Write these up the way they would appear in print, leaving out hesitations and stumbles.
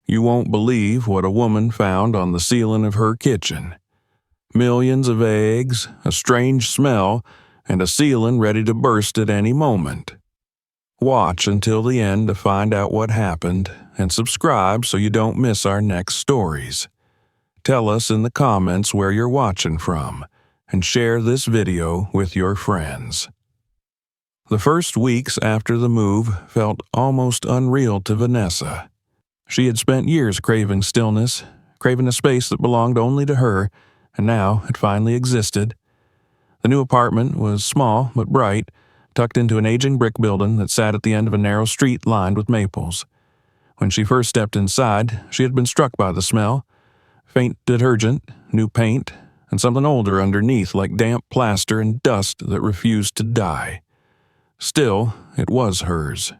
You won't believe what a woman found on the ceiling of her kitchen. Millions of eggs, a strange smell, and a ceiling ready to burst at any moment. Watch until the end to find out what happened, and subscribe so you don't miss our next stories. Tell us in the comments where you're watching from, and share this video with your friends. The first weeks after the move felt almost unreal to Vanessa. She had spent years craving stillness, craving a space that belonged only to her, and now it finally existed. The new apartment was small but bright, tucked into an aging brick building that sat at the end of a narrow street lined with maples. When she first stepped inside, she had been struck by the smell. Faint detergent, new paint, and something older underneath like damp plaster and dust that refused to die. Still, it was hers.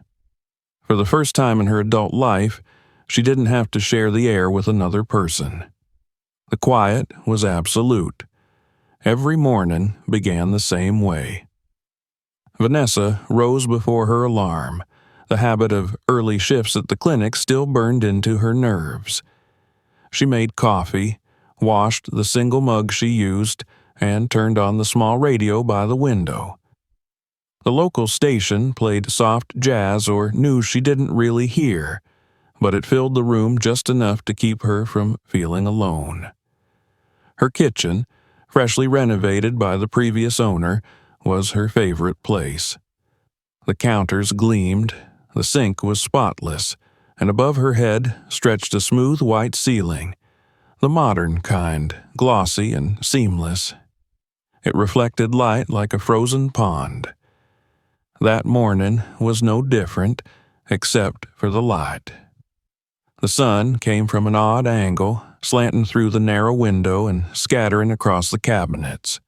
For the first time in her adult life, she didn't have to share the air with another person. The quiet was absolute. Every morning began the same way. Vanessa rose before her alarm. The habit of early shifts at the clinic still burned into her nerves. She made coffee, washed the single mug she used, and turned on the small radio by the window. The local station played soft jazz or news she didn't really hear, but it filled the room just enough to keep her from feeling alone. Her kitchen, freshly renovated by the previous owner, was her favorite place. The counters gleamed, the sink was spotless, and above her head stretched a smooth white ceiling, the modern kind, glossy and seamless. It reflected light like a frozen pond. That morning was no different, except for the light. The sun came from an odd angle, slanting through the narrow window and scattering across the cabinets.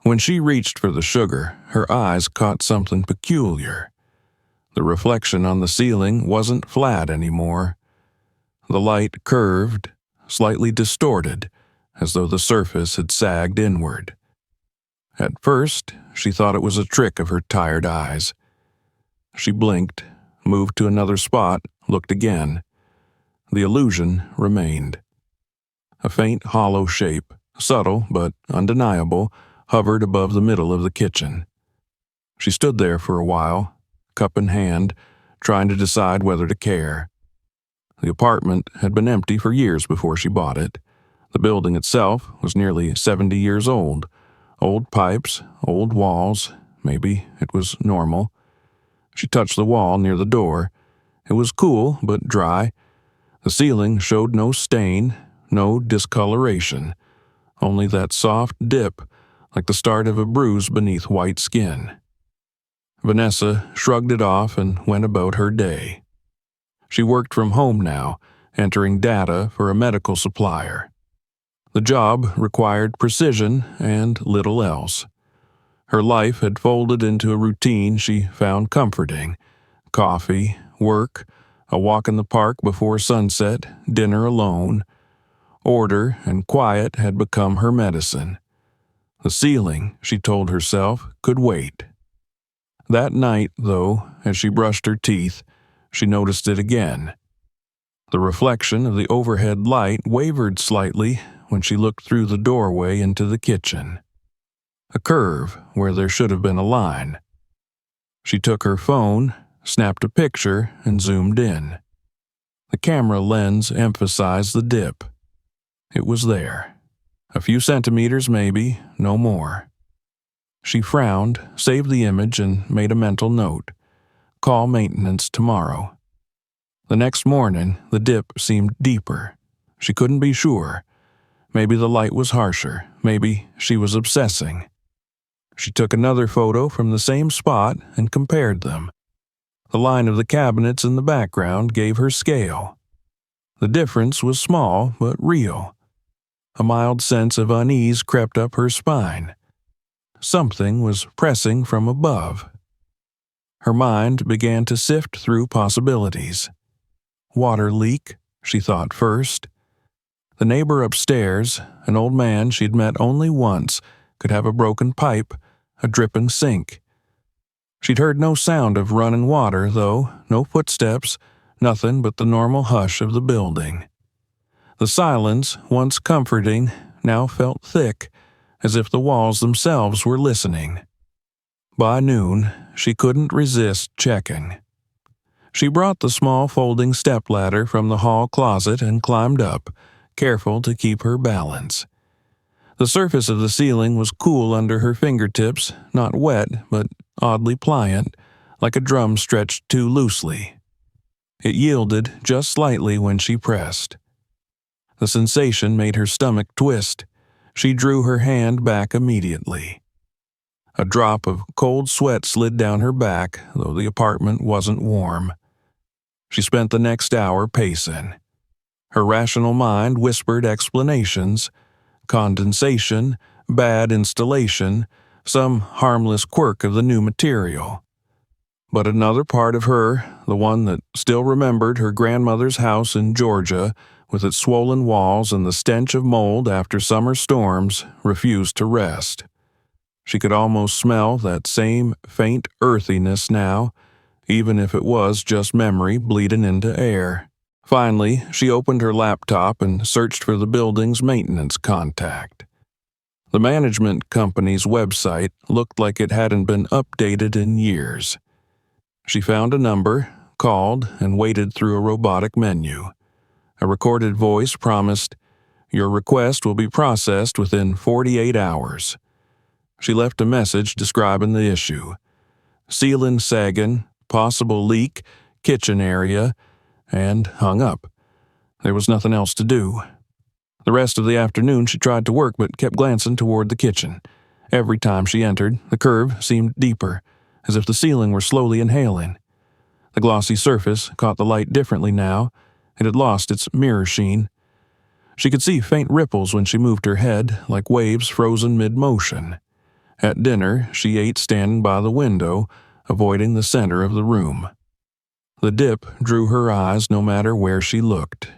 When she reached for the sugar, her eyes caught something peculiar. The reflection on the ceiling wasn't flat anymore. The light curved, slightly distorted, as though the surface had sagged inward. At first, she thought it was a trick of her tired eyes. She blinked, moved to another spot, looked again. The illusion remained. A faint hollow shape, subtle but undeniable, hovered above the middle of the kitchen. She stood there for a while, cup in hand, trying to decide whether to care. The apartment had been empty for years before she bought it. The building itself was nearly 70 years old. Old pipes, old walls, maybe it was normal. She touched the wall near the door. It was cool but dry. The ceiling showed no stain, no discoloration, only that soft dip, like the start of a bruise beneath white skin. Vanessa shrugged it off and went about her day. She worked from home now, entering data for a medical supplier. The job required precision and little else. Her life had folded into a routine she found comforting: coffee, work, a walk in the park before sunset, dinner alone. Order and quiet had become her medicine. The ceiling, she told herself, could wait. That night, though, as she brushed her teeth, she noticed it again. The reflection of the overhead light wavered slightly when she looked through the doorway into the kitchen. A curve where there should have been a line. She took her phone, snapped a picture, and zoomed in. The camera lens emphasized the dip. It was there. A few centimeters maybe, no more. She frowned, saved the image, and made a mental note. Call maintenance tomorrow. The next morning, the dip seemed deeper. She couldn't be sure. Maybe the light was harsher. Maybe she was obsessing. She took another photo from the same spot and compared them. The line of the cabinets in the background gave her scale. The difference was small but real. A mild sense of unease crept up her spine. Something was pressing from above. Her mind began to sift through possibilities. Water leak, she thought first. The neighbor upstairs, an old man she'd met only once, could have a broken pipe, a dripping sink. She'd heard no sound of running water, though, no footsteps, nothing but the normal hush of the building. The silence, once comforting, now felt thick, as if the walls themselves were listening. By noon, she couldn't resist checking. She brought the small folding stepladder from the hall closet and climbed up, careful to keep her balance. The surface of the ceiling was cool under her fingertips, not wet, but oddly pliant, like a drum stretched too loosely. It yielded just slightly when she pressed. The sensation made her stomach twist. She drew her hand back immediately. A drop of cold sweat slid down her back, though the apartment wasn't warm. She spent the next hour pacing. Her rational mind whispered explanations: condensation, bad installation, some harmless quirk of the new material. But another part of her, the one that still remembered her grandmother's house in Georgia, with its swollen walls and the stench of mold after summer storms, refused to rest. She could almost smell that same faint earthiness now, even if it was just memory bleeding into air. Finally, she opened her laptop and searched for the building's maintenance contact. The management company's website looked like it hadn't been updated in years. She found a number, called, and waited through a robotic menu. A recorded voice promised, "Your request will be processed within 48 hours." She left a message describing the issue: ceiling sagging, possible leak, kitchen area, and hung up. There was nothing else to do. The rest of the afternoon she tried to work but kept glancing toward the kitchen. Every time she entered, the curve seemed deeper, as if the ceiling were slowly inhaling. The glossy surface caught the light differently now. It had lost its mirror sheen. She could see faint ripples when she moved her head, like waves frozen mid-motion. At dinner, she ate standing by the window, avoiding the center of the room. The dip drew her eyes no matter where she looked.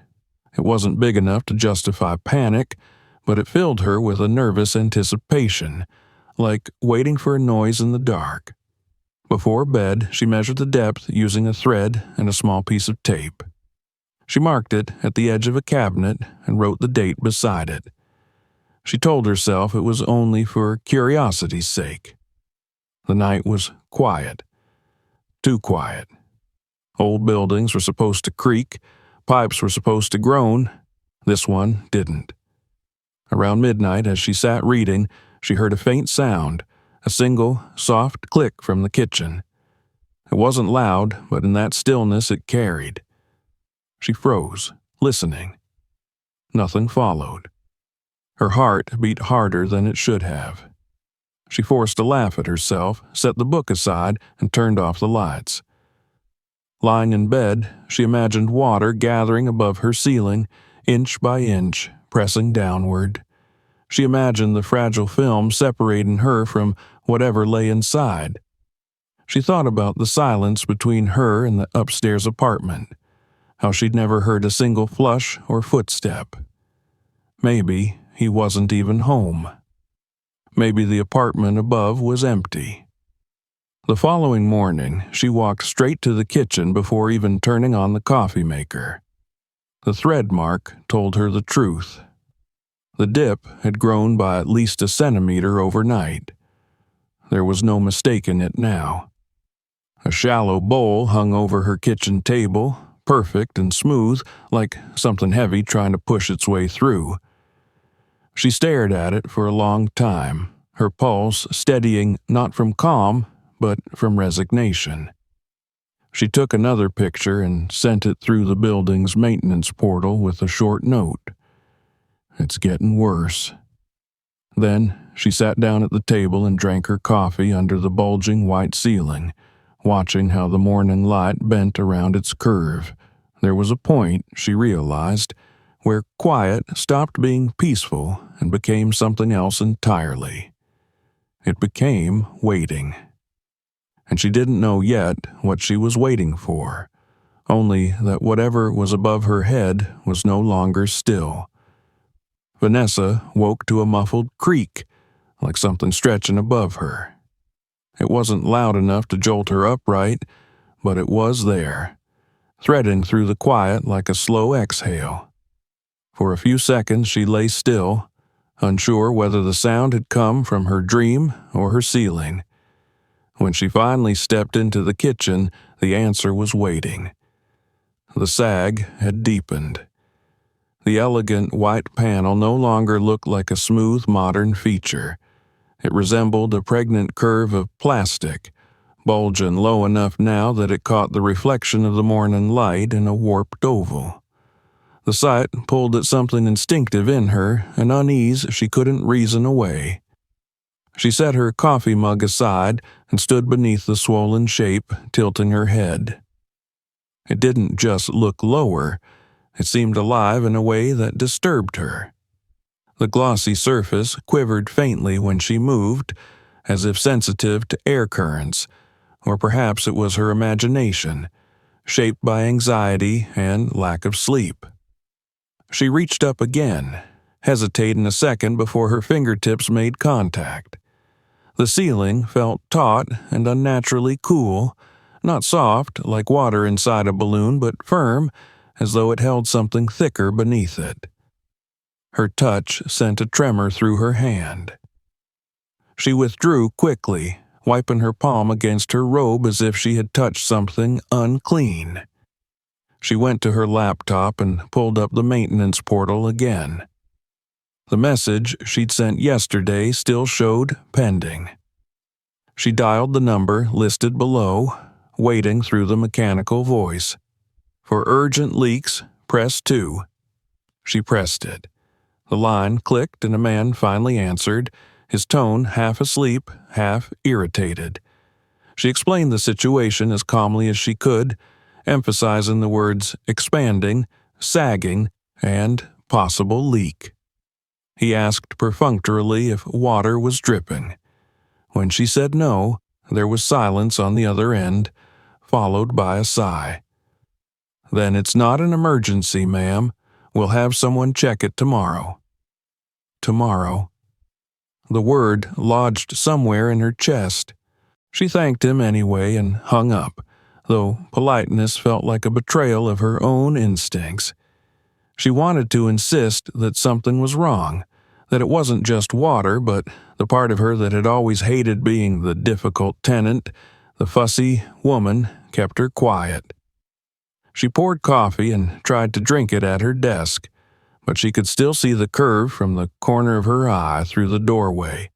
It wasn't big enough to justify panic, but it filled her with a nervous anticipation, like waiting for a noise in the dark. Before bed, she measured the depth using a thread and a small piece of tape. She marked it at the edge of a cabinet and wrote the date beside it. She told herself it was only for curiosity's sake. The night was quiet. Too quiet. Old buildings were supposed to creak, pipes were supposed to groan. This one didn't. Around midnight, as she sat reading, she heard a faint sound, a single, soft click from the kitchen. It wasn't loud, but in that stillness it carried. She froze, listening. Nothing followed. Her heart beat harder than it should have. She forced a laugh at herself, set the book aside, and turned off the lights. Lying in bed, she imagined water gathering above her ceiling, inch by inch, pressing downward. She imagined the fragile film separating her from whatever lay inside. She thought about the silence between her and the upstairs apartment, how she'd never heard a single flush or footstep. Maybe he wasn't even home. Maybe the apartment above was empty. The following morning, she walked straight to the kitchen before even turning on the coffee maker. The thread mark told her the truth. The dip had grown by at least a centimeter overnight. There was no mistaking it now. A shallow bowl hung over her kitchen table, perfect and smooth, like something heavy trying to push its way through. She stared at it for a long time, her pulse steadying not from calm, but from resignation. She took another picture and sent it through the building's maintenance portal with a short note. "It's getting worse." Then she sat down at the table and drank her coffee under the bulging white ceiling, watching how the morning light bent around its curve. There was a point, she realized, where quiet stopped being peaceful and became something else entirely. It became waiting. And she didn't know yet what she was waiting for, only that whatever was above her head was no longer still. Vanessa woke to a muffled creak, like something stretching above her. It wasn't loud enough to jolt her upright, but it was there. threading through the quiet like a slow exhale. For a few seconds she lay still, unsure whether the sound had come from her dream or her ceiling. When she finally stepped into the kitchen, the answer was waiting. The sag had deepened. The elegant white panel no longer looked like a smooth modern feature. It resembled a pregnant curve of plastic, bulging low enough now that it caught the reflection of the morning light in a warped oval. The sight pulled at something instinctive in her, an unease she couldn't reason away. She set her coffee mug aside and stood beneath the swollen shape, tilting her head. It didn't just look lower, it seemed alive in a way that disturbed her. The glossy surface quivered faintly when she moved, as if sensitive to air currents, or perhaps it was her imagination, shaped by anxiety and lack of sleep. She reached up again, hesitating a second before her fingertips made contact. The ceiling felt taut and unnaturally cool, not soft like water inside a balloon, but firm, as though it held something thicker beneath it. Her touch sent a tremor through her hand. She withdrew quickly, wiping her palm against her robe as if she had touched something unclean. She went to her laptop and pulled up the maintenance portal again. The message she'd sent yesterday still showed pending. She dialed the number listed below, waiting through the mechanical voice. For urgent leaks, press 2. She pressed it. The line clicked and a man finally answered, his tone half asleep, half irritated. She explained the situation as calmly as she could, emphasizing the words expanding, sagging, and possible leak. He asked perfunctorily if water was dripping. When she said no, there was silence on the other end, followed by a sigh. "Then it's not an emergency, ma'am. We'll have someone check it tomorrow." Tomorrow. The word lodged somewhere in her chest. She thanked him anyway and hung up, though politeness felt like a betrayal of her own instincts. She wanted to insist that something was wrong, that it wasn't just water, but the part of her that had always hated being the difficult tenant, the fussy woman, kept her quiet. She poured coffee and tried to drink it at her desk, but she could still see the curve from the corner of her eye through the doorway.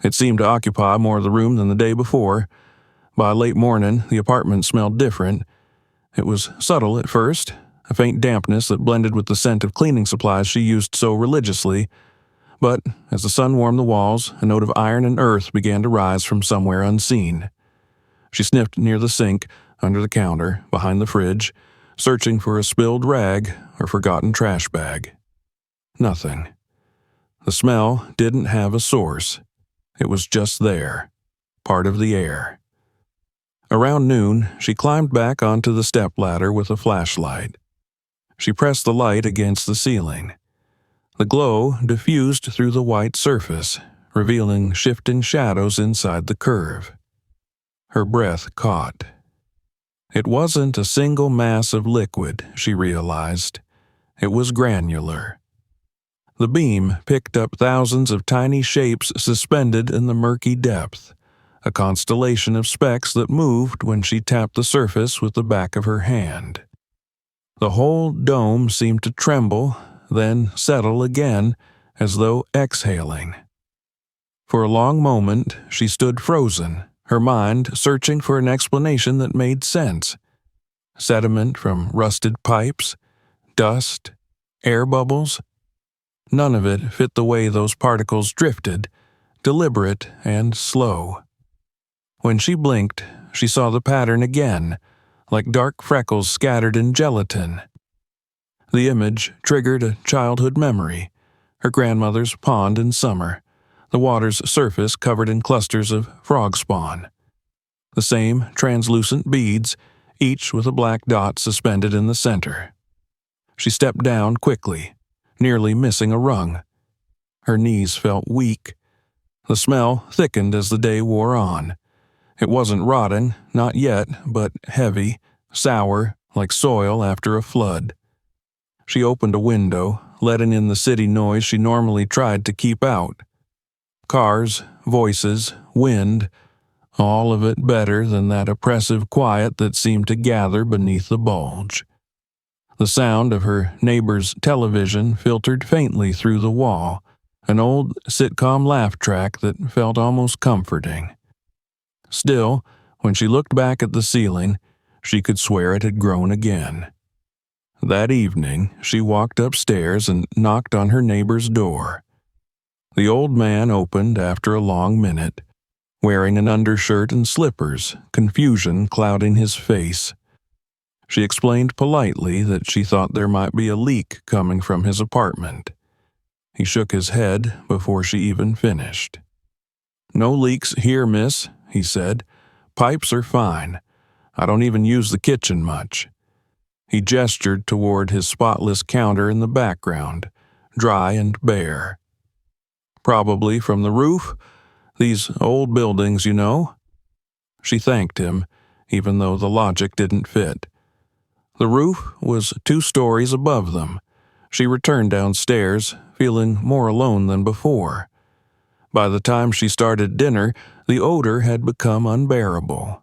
It seemed to occupy more of the room than the day before. By late morning, the apartment smelled different. It was subtle at first, a faint dampness that blended with the scent of cleaning supplies she used so religiously. But as the sun warmed the walls, a note of iron and earth began to rise from somewhere unseen. She sniffed near the sink, under the counter, behind the fridge, searching for a spilled rag or forgotten trash bag. Nothing. The smell didn't have a source. It was just there, part of the air. Around noon, she climbed back onto the stepladder with a flashlight. She pressed the light against the ceiling. The glow diffused through the white surface, revealing shifting shadows inside the curve. Her breath caught. It wasn't a single mass of liquid, she realized. It was granular. The beam picked up thousands of tiny shapes suspended in the murky depth, a constellation of specks that moved when she tapped the surface with the back of her hand. The whole dome seemed to tremble, then settle again, as though exhaling. For a long moment, she stood frozen, her mind searching for an explanation that made sense. Sediment from rusted pipes, dust, air bubbles. None of it fit the way those particles drifted, deliberate and slow. When she blinked, she saw the pattern again, like dark freckles scattered in gelatin. The image triggered a childhood memory, her grandmother's pond in summer, the water's surface covered in clusters of frog spawn. The same translucent beads, each with a black dot suspended in the center. She stepped down quickly, nearly missing a rung. Her knees felt weak. The smell thickened as the day wore on. It wasn't rotting, not yet, but heavy, sour, like soil after a flood. She opened a window, letting in the city noise she normally tried to keep out. Cars, voices, wind, all of it better than that oppressive quiet that seemed to gather beneath the bulge. The sound of her neighbor's television filtered faintly through the wall, an old sitcom laugh track that felt almost comforting. Still, when she looked back at the ceiling, she could swear it had grown again. That evening, she walked upstairs and knocked on her neighbor's door. The old man opened after a long minute, wearing an undershirt and slippers, confusion clouding his face. She explained politely that she thought there might be a leak coming from his apartment. He shook his head before she even finished. "No leaks here, miss," he said. "Pipes are fine. I don't even use the kitchen much." He gestured toward his spotless counter in the background, dry and bare. "Probably from the roof. These old buildings, you know." She thanked him, even though the logic didn't fit. The roof was 2 stories above them. She returned downstairs, feeling more alone than before. By the time she started dinner, the odor had become unbearable.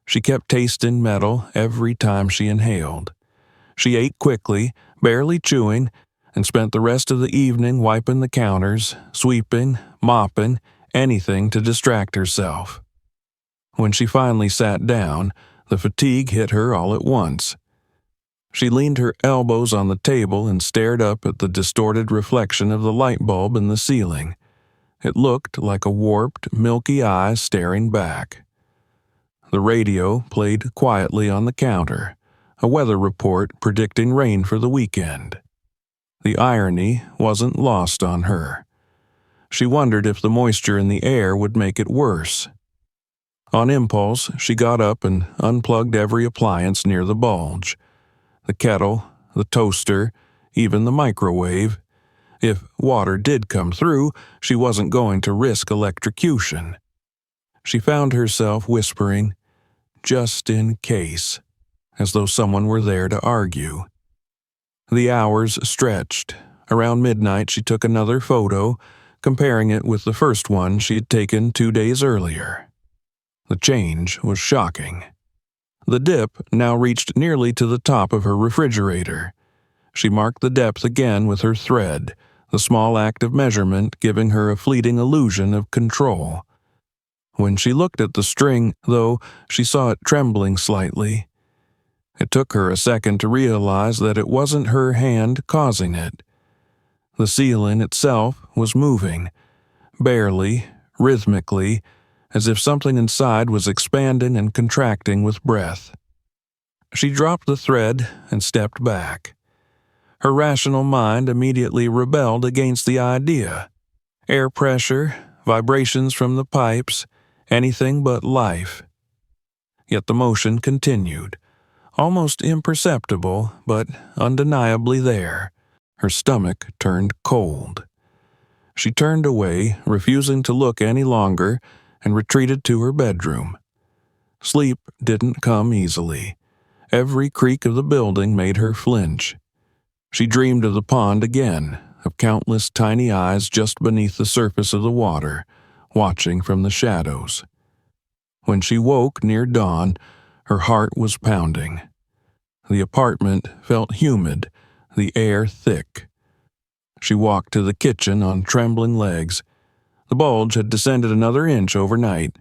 She kept tasting metal every time she inhaled. She ate quickly, barely chewing, and spent the rest of the evening wiping the counters, sweeping, mopping, anything to distract herself. When she finally sat down, the fatigue hit her all at once. She leaned her elbows on the table and stared up at the distorted reflection of the light bulb in the ceiling. It looked like a warped, milky eye staring back. The radio played quietly on the counter, a weather report predicting rain for the weekend. The irony wasn't lost on her. She wondered if the moisture in the air would make it worse. On impulse, she got up and unplugged every appliance near the bulge. The kettle, the toaster, even the microwave. If water did come through, she wasn't going to risk electrocution. She found herself whispering, "Just in case," as though someone were there to argue. The hours stretched. Around midnight, she took another photo, comparing it with the first one she had taken 2 days earlier. The change was shocking. The dip now reached nearly to the top of her refrigerator. She marked the depth again with her thread, the small act of measurement giving her a fleeting illusion of control. When she looked at the string, though, she saw it trembling slightly. It took her a second to realize that it wasn't her hand causing it. The ceiling itself was moving, barely, rhythmically, as if something inside was expanding and contracting with breath. She dropped the thread and stepped back. Her rational mind immediately rebelled against the idea. Air pressure, vibrations from the pipes, anything but life. Yet the motion continued, almost imperceptible, but undeniably there. Her stomach turned cold. She turned away, refusing to look any longer, and retreated to her bedroom. Sleep didn't come easily. Every creak of the building made her flinch. She dreamed of the pond again, of countless tiny eyes just beneath the surface of the water, watching from the shadows. When she woke near dawn, her heart was pounding. The apartment felt humid, the air thick. She walked to the kitchen on trembling legs. The bulge had descended another inch overnight.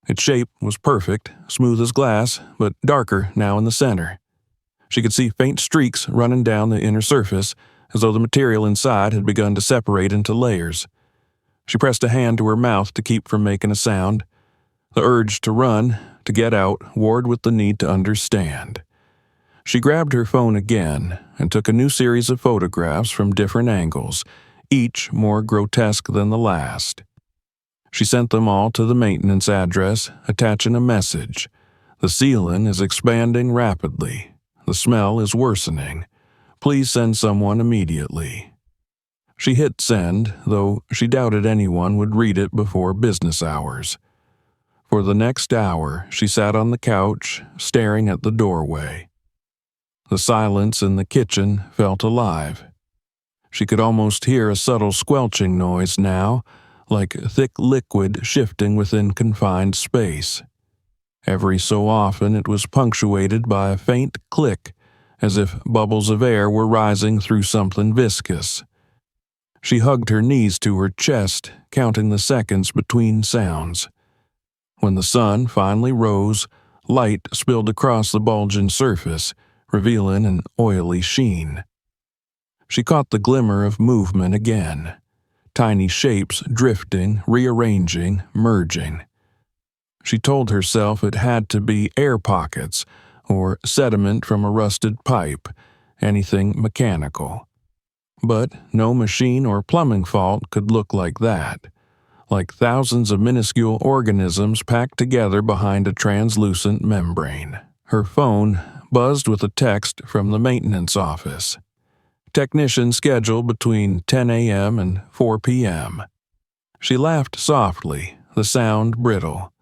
Its shape was perfect, smooth as glass, but darker now in the center. She could see faint streaks running down the inner surface, as though the material inside had begun to separate into layers. She pressed a hand to her mouth to keep from making a sound. The urge to run, to get out, warred with the need to understand. She grabbed her phone again and took a new series of photographs from different angles, each more grotesque than the last. She sent them all to the maintenance address, attaching a message. "The ceiling is expanding rapidly. The smell is worsening. Please send someone immediately." She hit send, though she doubted anyone would read it before business hours. For the next hour, she sat on the couch, staring at the doorway. The silence in the kitchen felt alive. She could almost hear a subtle squelching noise now, like thick liquid shifting within confined space. Every so often it was punctuated by a faint click, as if bubbles of air were rising through something viscous. She hugged her knees to her chest, counting the seconds between sounds. When the sun finally rose, light spilled across the bulging surface, revealing an oily sheen. She caught the glimmer of movement again, tiny shapes drifting, rearranging, merging. She told herself it had to be air pockets or sediment from a rusted pipe, anything mechanical. But no machine or plumbing fault could look like that, like thousands of minuscule organisms packed together behind a translucent membrane. Her phone buzzed with a text from the maintenance office. Technician scheduled between 10 a.m. and 4 p.m. She laughed softly, the sound brittle.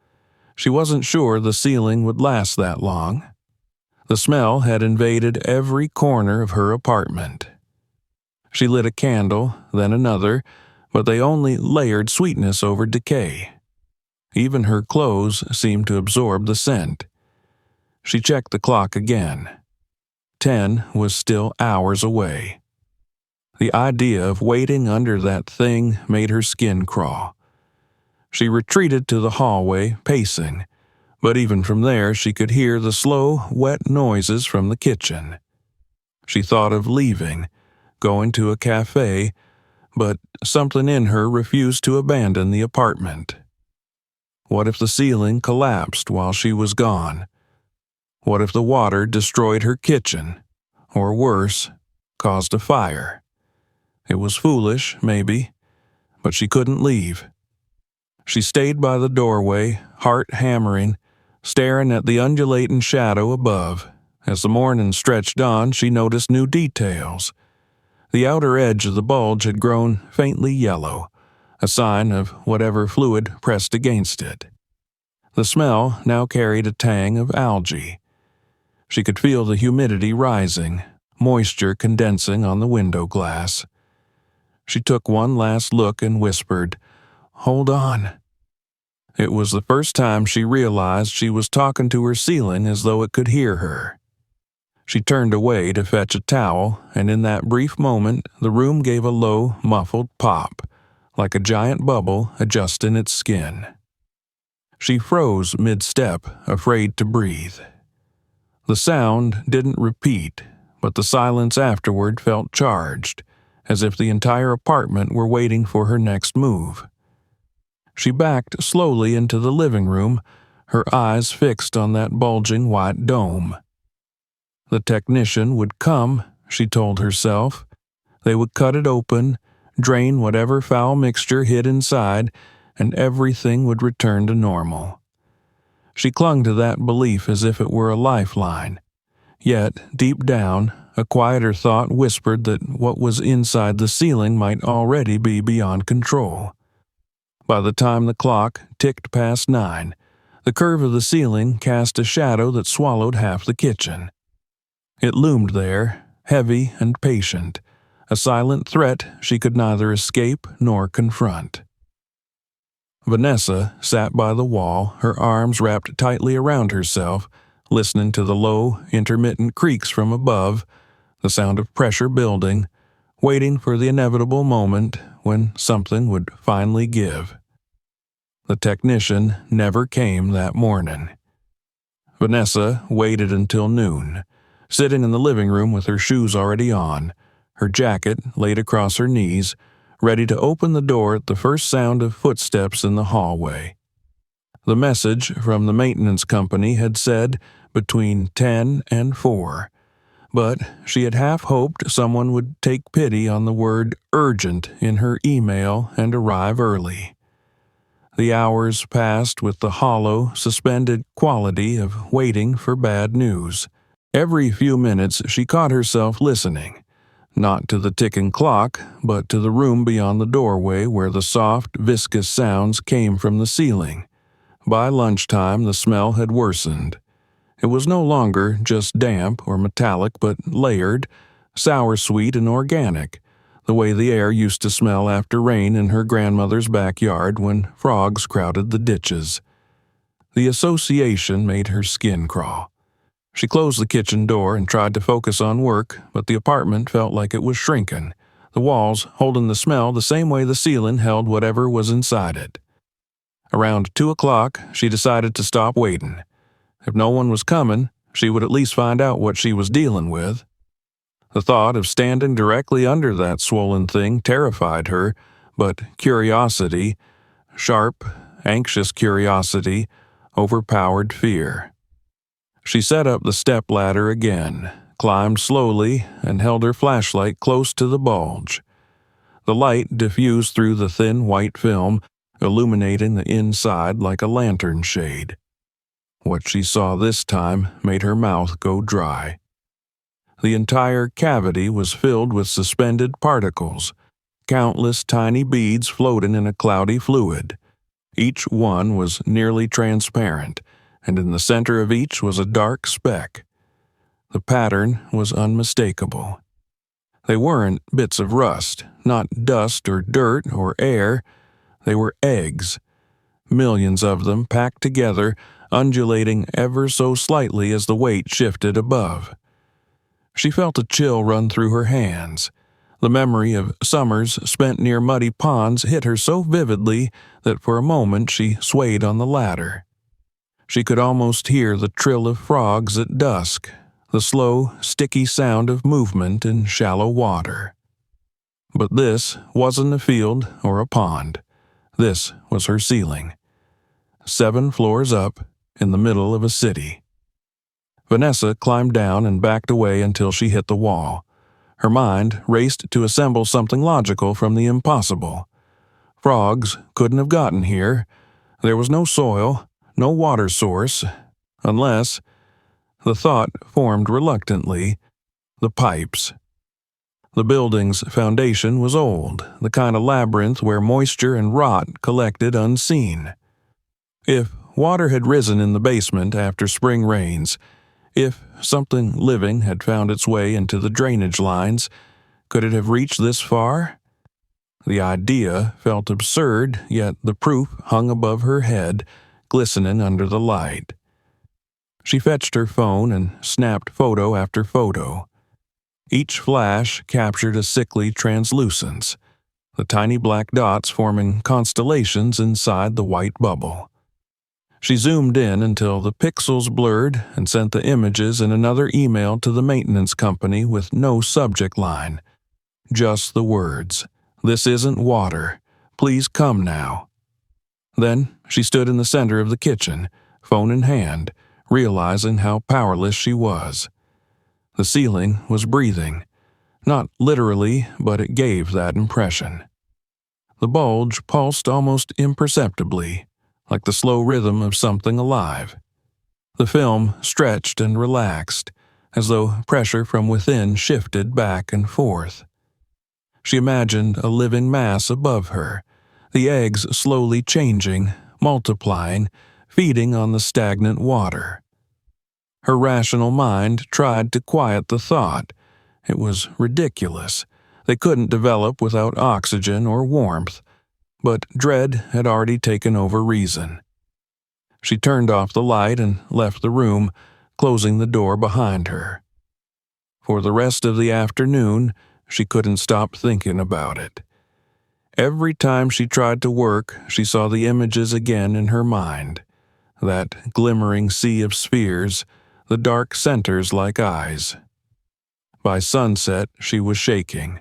She wasn't sure the ceiling would last that long. The smell had invaded every corner of her apartment. She lit a candle, then another, but they only layered sweetness over decay. Even her clothes seemed to absorb the scent. She checked the clock again. 10 was still hours away. The idea of waiting under that thing made her skin crawl. She retreated to the hallway, pacing, but even from there she could hear the slow, wet noises from the kitchen. She thought of leaving, going to a cafe, but something in her refused to abandon the apartment. What if the ceiling collapsed while she was gone? What if the water destroyed her kitchen, or worse, caused a fire? It was foolish, maybe, but she couldn't leave. She stayed by the doorway, heart hammering, staring at the undulating shadow above. As the morning stretched on, she noticed new details. The outer edge of the bulge had grown faintly yellow, a sign of whatever fluid pressed against it. The smell now carried a tang of algae. She could feel the humidity rising, moisture condensing on the window glass. She took one last look and whispered, "Hold on." It was the first time she realized she was talking to her ceiling as though it could hear her. She turned away to fetch a towel, and in that brief moment, the room gave a low, muffled pop, like a giant bubble adjusting its skin. She froze mid-step, afraid to breathe. The sound didn't repeat, but the silence afterward felt charged, as if the entire apartment were waiting for her next move. She backed slowly into the living room, her eyes fixed on that bulging white dome. The technician would come, she told herself. They would cut it open, drain whatever foul mixture hid inside, and everything would return to normal. She clung to that belief as if it were a lifeline. Yet, deep down, a quieter thought whispered that what was inside the ceiling might already be beyond control. By the time the clock ticked past 9, the curve of the ceiling cast a shadow that swallowed half the kitchen. It loomed there, heavy and patient, a silent threat she could neither escape nor confront. Vanessa sat by the wall, her arms wrapped tightly around herself, listening to the low, intermittent creaks from above, the sound of pressure building, waiting for the inevitable moment when something would finally give. The technician never came that morning. Vanessa waited until noon, sitting in the living room with her shoes already on, her jacket laid across her knees, ready to open the door at the first sound of footsteps in the hallway. The message from the maintenance company had said between 10 and 4, but she had half hoped someone would take pity on the word urgent in her email and arrive early. The hours passed with the hollow, suspended quality of waiting for bad news. Every few minutes she caught herself listening, not to the ticking clock, but to the room beyond the doorway where the soft, viscous sounds came from the ceiling. By lunchtime, the smell had worsened. It was no longer just damp or metallic, but layered, sour-sweet and organic, the way the air used to smell after rain in her grandmother's backyard when frogs crowded the ditches. The association made her skin crawl. She closed the kitchen door and tried to focus on work, but the apartment felt like it was shrinking, the walls holding the smell the same way the ceiling held whatever was inside it. Around 2 o'clock, she decided to stop waiting. If no one was coming, she would at least find out what she was dealing with. The thought of standing directly under that swollen thing terrified her, but curiosity, sharp, anxious curiosity, overpowered fear. She set up the stepladder again, climbed slowly, and held her flashlight close to the bulge. The light diffused through the thin white film, illuminating the inside like a lantern shade. What she saw this time made her mouth go dry. The entire cavity was filled with suspended particles, countless tiny beads floating in a cloudy fluid. Each one was nearly transparent, and in the center of each was a dark speck. The pattern was unmistakable. They weren't bits of rust, not dust or dirt or air. They were eggs. Millions of them packed together, undulating ever so slightly as the weight shifted above. She felt a chill run through her hands. The memory of summers spent near muddy ponds hit her so vividly that for a moment she swayed on the ladder. She could almost hear the trill of frogs at dusk, the slow, sticky sound of movement in shallow water. But this wasn't a field or a pond. This was her ceiling. 7 floors up, in the middle of a city. Vanessa climbed down and backed away until she hit the wall. Her mind raced to assemble something logical from the impossible. Frogs couldn't have gotten here. There was no soil, no water source, unless, the thought formed reluctantly, the pipes. The building's foundation was old, the kind of labyrinth where moisture and rot collected unseen. If water had risen in the basement after spring rains, if something living had found its way into the drainage lines, could it have reached this far? The idea felt absurd, yet the proof hung above her head, glistening under the light. She fetched her phone and snapped photo after photo. Each flash captured a sickly translucence, the tiny black dots forming constellations inside the white bubble. She zoomed in until the pixels blurred and sent the images in another email to the maintenance company with no subject line. Just the words, "This isn't water. Please come now." Then she stood in the center of the kitchen, phone in hand, realizing how powerless she was. The ceiling was breathing. Not literally, but it gave that impression. The bulge pulsed almost imperceptibly, like the slow rhythm of something alive. The film stretched and relaxed, as though pressure from within shifted back and forth. She imagined a living mass above her, the eggs slowly changing, multiplying, feeding on the stagnant water. Her rational mind tried to quiet the thought. It was ridiculous. They couldn't develop without oxygen or warmth, but dread had already taken over reason. She turned off the light and left the room, closing the door behind her. For the rest of the afternoon, she couldn't stop thinking about it. Every time she tried to work, she saw the images again in her mind. That glimmering sea of spheres, the dark centers like eyes. By sunset, she was shaking.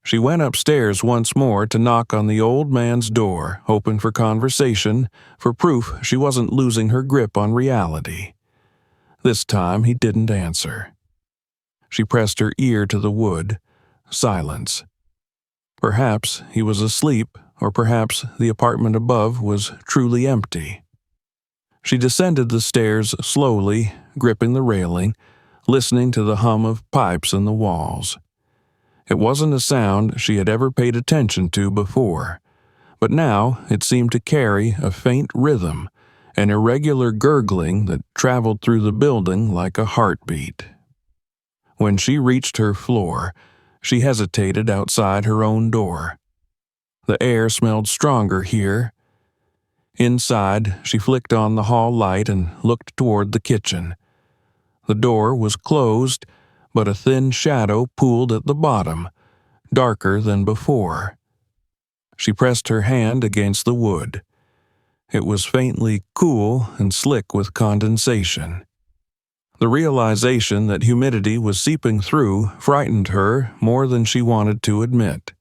She went upstairs once more to knock on the old man's door, hoping for conversation, for proof she wasn't losing her grip on reality. This time he didn't answer. She pressed her ear to the wood. Silence. Perhaps he was asleep, or perhaps the apartment above was truly empty. She descended the stairs slowly, gripping the railing, listening to the hum of pipes in the walls. It wasn't a sound she had ever paid attention to before, but now it seemed to carry a faint rhythm, an irregular gurgling that traveled through the building like a heartbeat. When she reached her floor, she hesitated outside her own door. The air smelled stronger here. Inside, she flicked on the hall light and looked toward the kitchen. The door was closed, but a thin shadow pooled at the bottom, darker than before. She pressed her hand against the wood. It was faintly cool and slick with condensation. The realization that humidity was seeping through frightened her more than she wanted to admit.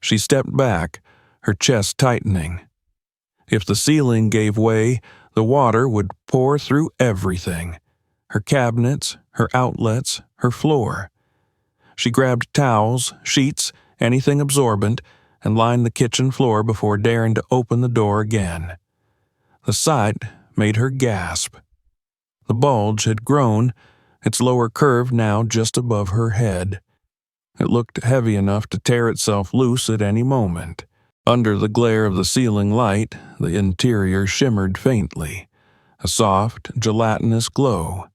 She stepped back, her chest tightening. If the ceiling gave way, the water would pour through everything: her cabinets, her outlets, her floor. She grabbed towels, sheets, anything absorbent, and lined the kitchen floor before daring to open the door again. The sight made her gasp. The bulge had grown, its lower curve now just above her head. It looked heavy enough to tear itself loose at any moment. Under the glare of the ceiling light, the interior shimmered faintly, a soft, gelatinous glow.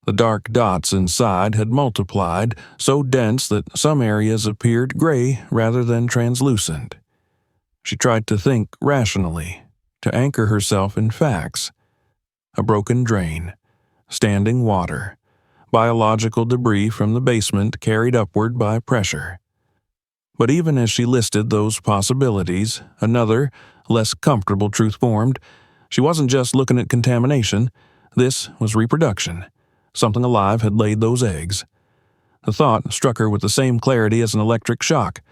The dark dots inside had multiplied, so dense that some areas appeared gray rather than translucent. She tried to think rationally, to anchor herself in facts. A broken drain, standing water, biological debris from the basement carried upward by pressure. But even as she listed those possibilities, another, less comfortable truth formed. She wasn't just looking at contamination. This was reproduction. Something alive had laid those eggs. The thought struck her with the same clarity as an electric shock.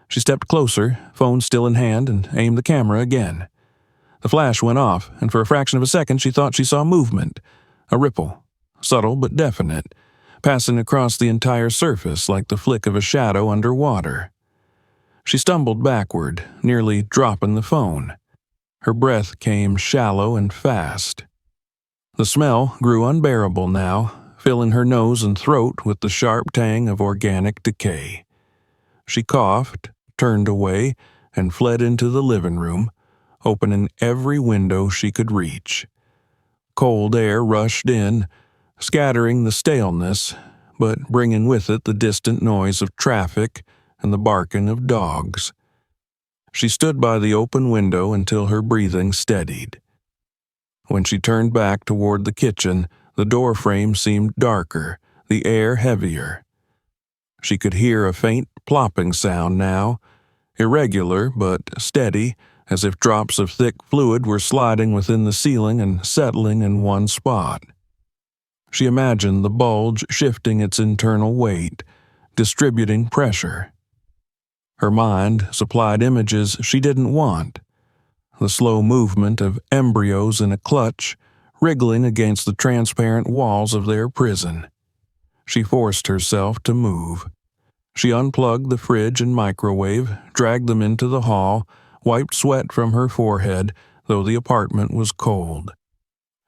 She stepped closer, phone still in hand, and aimed the camera again. The flash went off, and for a fraction of a second she thought she saw movement, a ripple, subtle but definite, passing across the entire surface like the flick of a shadow under water. She stumbled backward, nearly dropping the phone. Her breath came shallow and fast. The smell grew unbearable now, filling her nose and throat with the sharp tang of organic decay. She coughed, turned away, and fled into the living room, opening every window she could reach. Cold air rushed in, scattering the staleness, but bringing with it the distant noise of traffic and the barking of dogs. She stood by the open window until her breathing steadied. When she turned back toward the kitchen, the door frame seemed darker, the air heavier. She could hear a faint plopping sound now, irregular but steady, as if drops of thick fluid were sliding within the ceiling and settling in one spot. She imagined the bulge shifting its internal weight, distributing pressure. Her mind supplied images she didn't want. The slow movement of embryos in a clutch, wriggling against the transparent walls of their prison. She forced herself to move. She unplugged the fridge and microwave, dragged them into the hall, wiped sweat from her forehead, though the apartment was cold.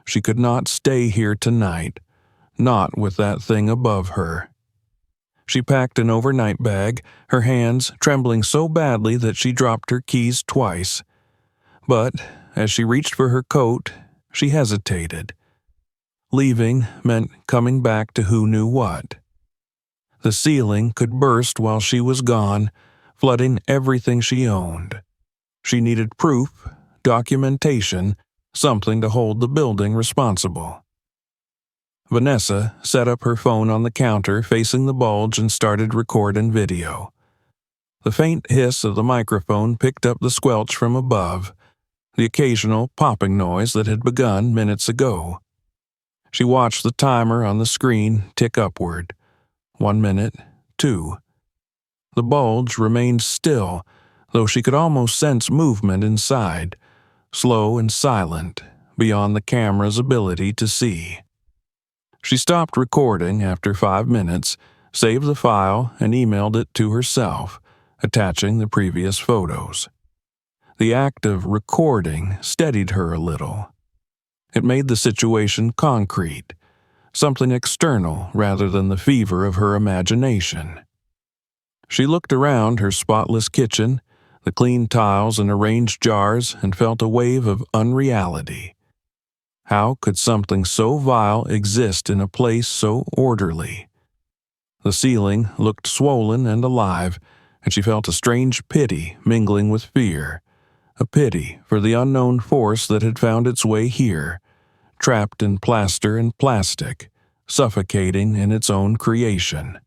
She could not stay here tonight, not with that thing above her. She packed an overnight bag, her hands trembling so badly that she dropped her keys twice. But as she reached for her coat, she hesitated. Leaving meant coming back to who knew what. The ceiling could burst while she was gone, flooding everything she owned. She needed proof, documentation, something to hold the building responsible. Vanessa set up her phone on the counter facing the bulge and started recording video. The faint hiss of the microphone picked up the squelch from above, the occasional popping noise that had begun minutes ago. She watched the timer on the screen tick upward. 1 minute, 2. The bulge remained still, though she could almost sense movement inside, slow and silent, beyond the camera's ability to see. She stopped recording after 5 minutes, saved the file, and emailed it to herself, attaching the previous photos. The act of recording steadied her a little. It made the situation concrete, something external rather than the fever of her imagination. She looked around her spotless kitchen, the clean tiles and arranged jars, and felt a wave of unreality. How could something so vile exist in a place so orderly? The ceiling looked swollen and alive, and she felt a strange pity mingling with fear, a pity for the unknown force that had found its way here, trapped in plaster and plastic, suffocating in its own creation.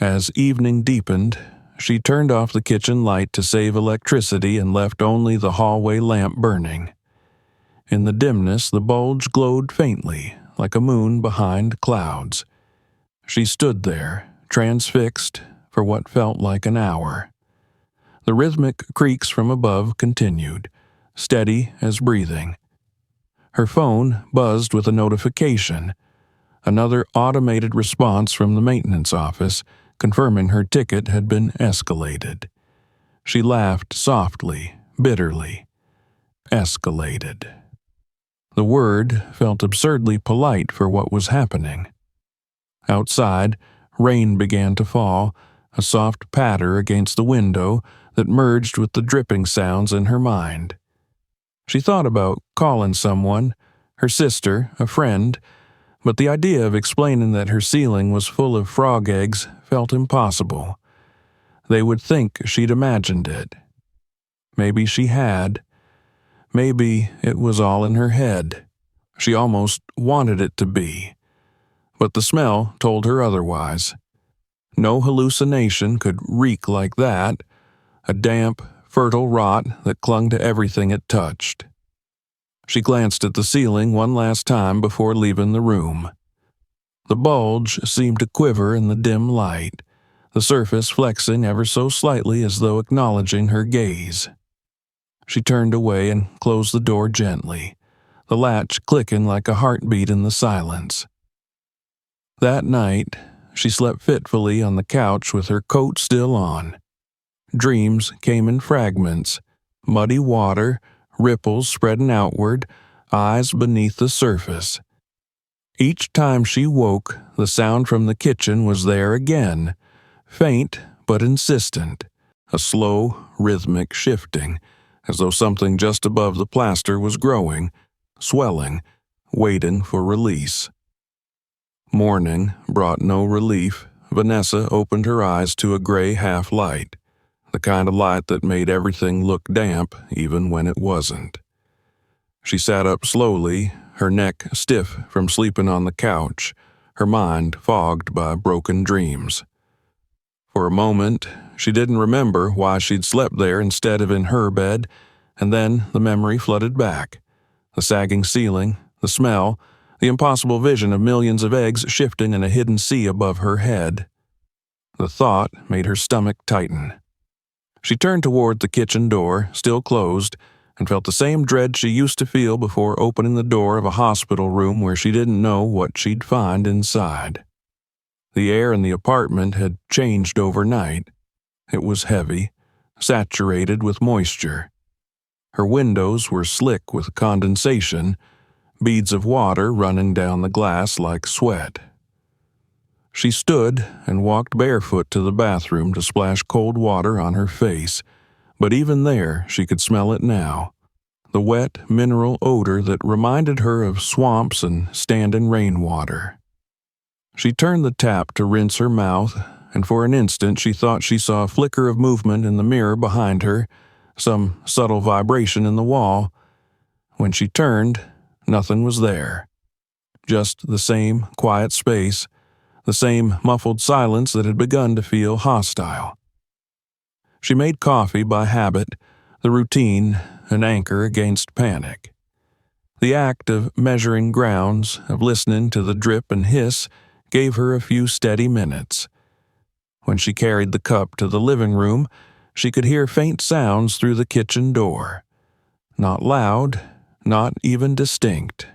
As evening deepened, she turned off the kitchen light to save electricity and left only the hallway lamp burning. In the dimness, the bulge glowed faintly, like a moon behind clouds. She stood there, transfixed, for what felt like an hour. The rhythmic creaks from above continued, steady as breathing. Her phone buzzed with a notification, another automated response from the maintenance office, confirming her ticket had been escalated. She laughed softly, bitterly. Escalated. The word felt absurdly polite for what was happening. Outside, rain began to fall, a soft patter against the window that merged with the dripping sounds in her mind. She thought about calling someone, her sister, a friend, but the idea of explaining that her ceiling was full of frog eggs felt impossible. They would think she'd imagined it. Maybe she had. Maybe it was all in her head. She almost wanted it to be. But the smell told her otherwise. No hallucination could reek like that, a damp, fertile rot that clung to everything it touched. She glanced at the ceiling one last time before leaving the room. The bulge seemed to quiver in the dim light, the surface flexing ever so slightly as though acknowledging her gaze. She turned away and closed the door gently, the latch clicking like a heartbeat in the silence. That night, she slept fitfully on the couch with her coat still on. Dreams came in fragments, muddy water, ripples spreading outward, eyes beneath the surface. Each time she woke, the sound from the kitchen was there again, faint but insistent, a slow, rhythmic shifting, as though something just above the plaster was growing, swelling, waiting for release. Morning brought no relief. Vanessa opened her eyes to a gray half-light, the kind of light that made everything look damp even when it wasn't. She sat up slowly, her neck stiff from sleeping on the couch, her mind fogged by broken dreams. For a moment, she didn't remember why she'd slept there instead of in her bed, and then the memory flooded back. The sagging ceiling, the smell, the impossible vision of millions of eggs shifting in a hidden sea above her head. The thought made her stomach tighten. She turned toward the kitchen door, still closed, and felt the same dread she used to feel before opening the door of a hospital room where she didn't know what she'd find inside. The air in the apartment had changed overnight. It was heavy, saturated with moisture. Her windows were slick with condensation, beads of water running down the glass like sweat. She stood and walked barefoot to the bathroom to splash cold water on her face, but even there she could smell it now, the wet mineral odor that reminded her of swamps and standing rainwater. She turned the tap to rinse her mouth, and for an instant she thought she saw a flicker of movement in the mirror behind her, some subtle vibration in the wall. When she turned, nothing was there. Just the same quiet space, the same muffled silence that had begun to feel hostile. She made coffee by habit, the routine an anchor against panic. The act of measuring grounds, of listening to the drip and hiss, gave her a few steady minutes. When she carried the cup to the living room, she could hear faint sounds through the kitchen door. Not loud, not even distinct,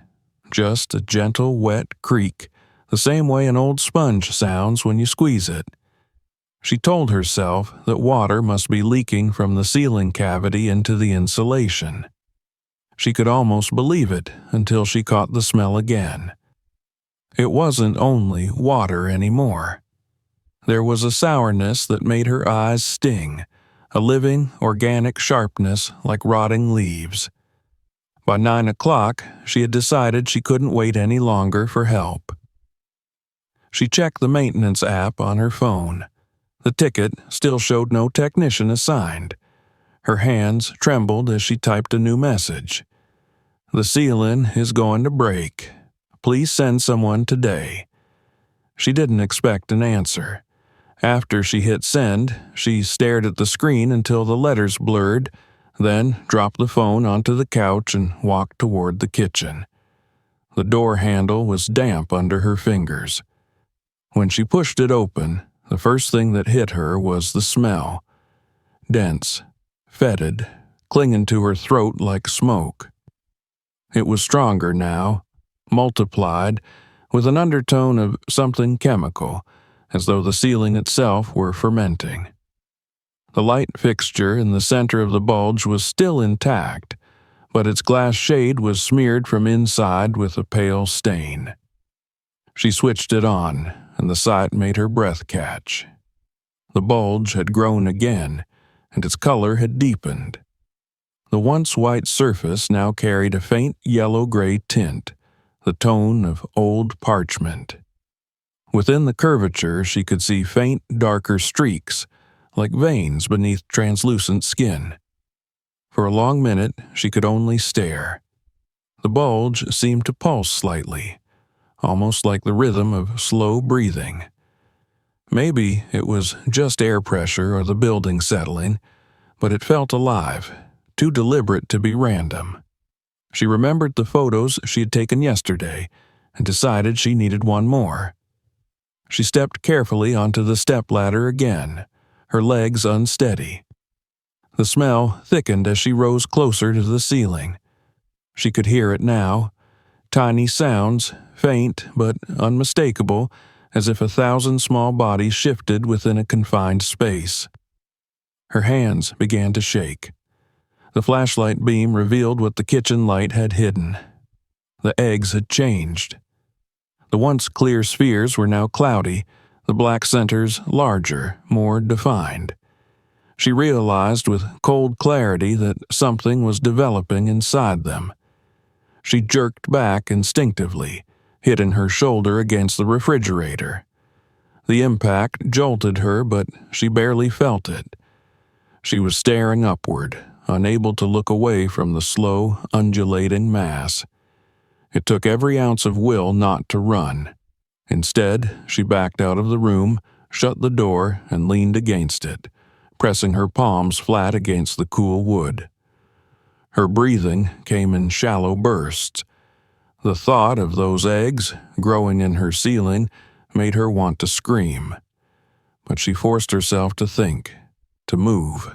just a gentle, wet creak, the same way an old sponge sounds when you squeeze it. She told herself that water must be leaking from the ceiling cavity into the insulation. She could almost believe it until she caught the smell again. It wasn't only water anymore. There was a sourness that made her eyes sting, a living, organic sharpness like rotting leaves. By 9 o'clock, she had decided she couldn't wait any longer for help. She checked the maintenance app on her phone. The ticket still showed no technician assigned. Her hands trembled as she typed a new message. "The ceiling is going to break. Please send someone today." She didn't expect an answer. After she hit send, she stared at the screen until the letters blurred, then dropped the phone onto the couch and walked toward the kitchen. The door handle was damp under her fingers. When she pushed it open, the first thing that hit her was the smell. Dense, fetid, clinging to her throat like smoke. It was stronger now, multiplied, with an undertone of something chemical, as though the ceiling itself were fermenting. The light fixture in the center of the bulge was still intact, but its glass shade was smeared from inside with a pale stain. She switched it on, and the sight made her breath catch. The bulge had grown again, and its color had deepened. The once white surface now carried a faint yellow-gray tint, the tone of old parchment. Within the curvature, she could see faint, darker streaks, like veins beneath translucent skin. For a long minute, she could only stare. The bulge seemed to pulse slightly, almost like the rhythm of slow breathing. Maybe it was just air pressure or the building settling, but it felt alive, too deliberate to be random. She remembered the photos she had taken yesterday and decided she needed one more. She stepped carefully onto the stepladder again, her legs unsteady. The smell thickened as she rose closer to the ceiling. She could hear it now, tiny sounds, faint but unmistakable, as if 1,000 small bodies shifted within a confined space. Her hands began to shake. The flashlight beam revealed what the kitchen light had hidden. The eggs had changed. The once clear spheres were now cloudy, the black centers larger, more defined. She realized with cold clarity that something was developing inside them. She jerked back instinctively, hitting her shoulder against the refrigerator. The impact jolted her, but she barely felt it. She was staring upward, unable to look away from the slow, undulating mass. It took every ounce of will not to run. Instead, she backed out of the room, shut the door, and leaned against it, pressing her palms flat against the cool wood. Her breathing came in shallow bursts. The thought of those eggs growing in her ceiling made her want to scream. But she forced herself to think, to move.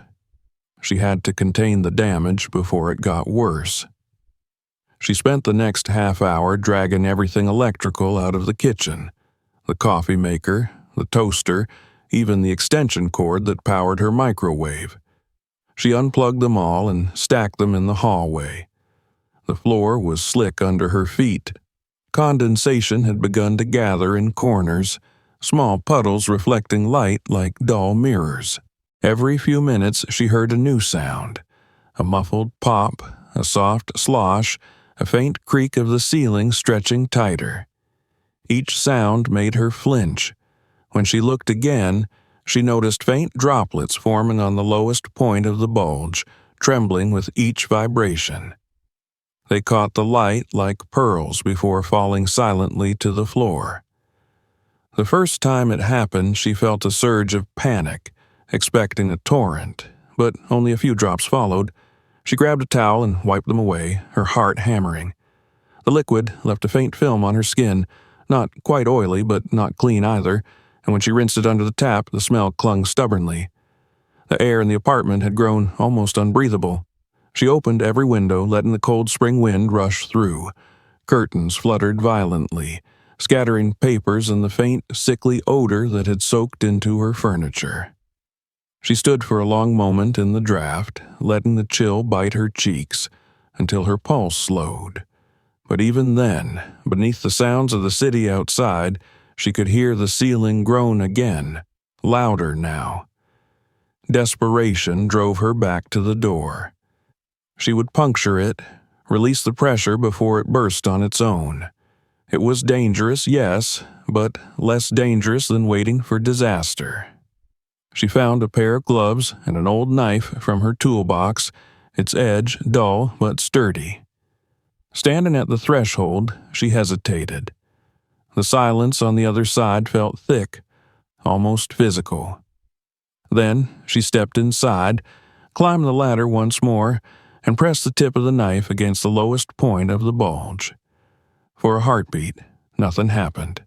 She had to contain the damage before it got worse. She spent the next half hour dragging everything electrical out of the kitchen. The coffee maker, the toaster, even the extension cord that powered her microwave. She unplugged them all and stacked them in the hallway. The floor was slick under her feet. Condensation had begun to gather in corners, small puddles reflecting light like dull mirrors. Every few minutes she heard a new sound, a muffled pop, a soft slosh, a faint creak of the ceiling stretching tighter. Each sound made her flinch. When she looked again, she noticed faint droplets forming on the lowest point of the bulge, trembling with each vibration. They caught the light like pearls before falling silently to the floor. The first time it happened, she felt a surge of panic, expecting a torrent, but only a few drops followed. She grabbed a towel and wiped them away, her heart hammering. The liquid left a faint film on her skin, not quite oily but not clean either, and when she rinsed it under the tap, the smell clung stubbornly. The air in the apartment had grown almost unbreathable. She opened every window, letting the cold spring wind rush through. Curtains fluttered violently, scattering papers and the faint, sickly odor that had soaked into her furniture. She stood for a long moment in the draft, letting the chill bite her cheeks, until her pulse slowed. But even then, beneath the sounds of the city outside, she could hear the ceiling groan again, louder now. Desperation drove her back to the door. She would puncture it, release the pressure before it burst on its own. It was dangerous, yes, but less dangerous than waiting for disaster. She found a pair of gloves and an old knife from her toolbox, its edge dull but sturdy. Standing at the threshold, she hesitated. The silence on the other side felt thick, almost physical. Then she stepped inside, climbed the ladder once more, and pressed the tip of the knife against the lowest point of the bulge. For a heartbeat, nothing happened.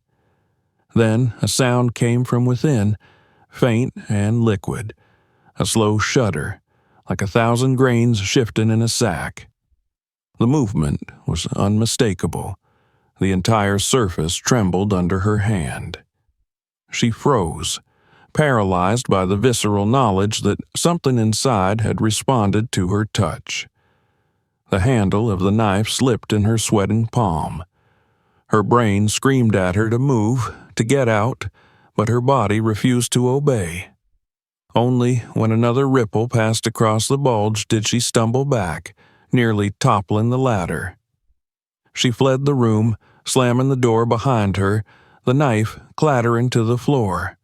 Then a sound came from within, faint and liquid, a slow shudder, like 1,000 grains shifting in a sack. The movement was unmistakable. The entire surface trembled under her hand. She froze, paralyzed by the visceral knowledge that something inside had responded to her touch. The handle of the knife slipped in her sweating palm. Her brain screamed at her to move, to get out, but her body refused to obey. Only when another ripple passed across the bulge did she stumble back, nearly toppling the ladder. She fled the room, slamming the door behind her, the knife clattering to the floor.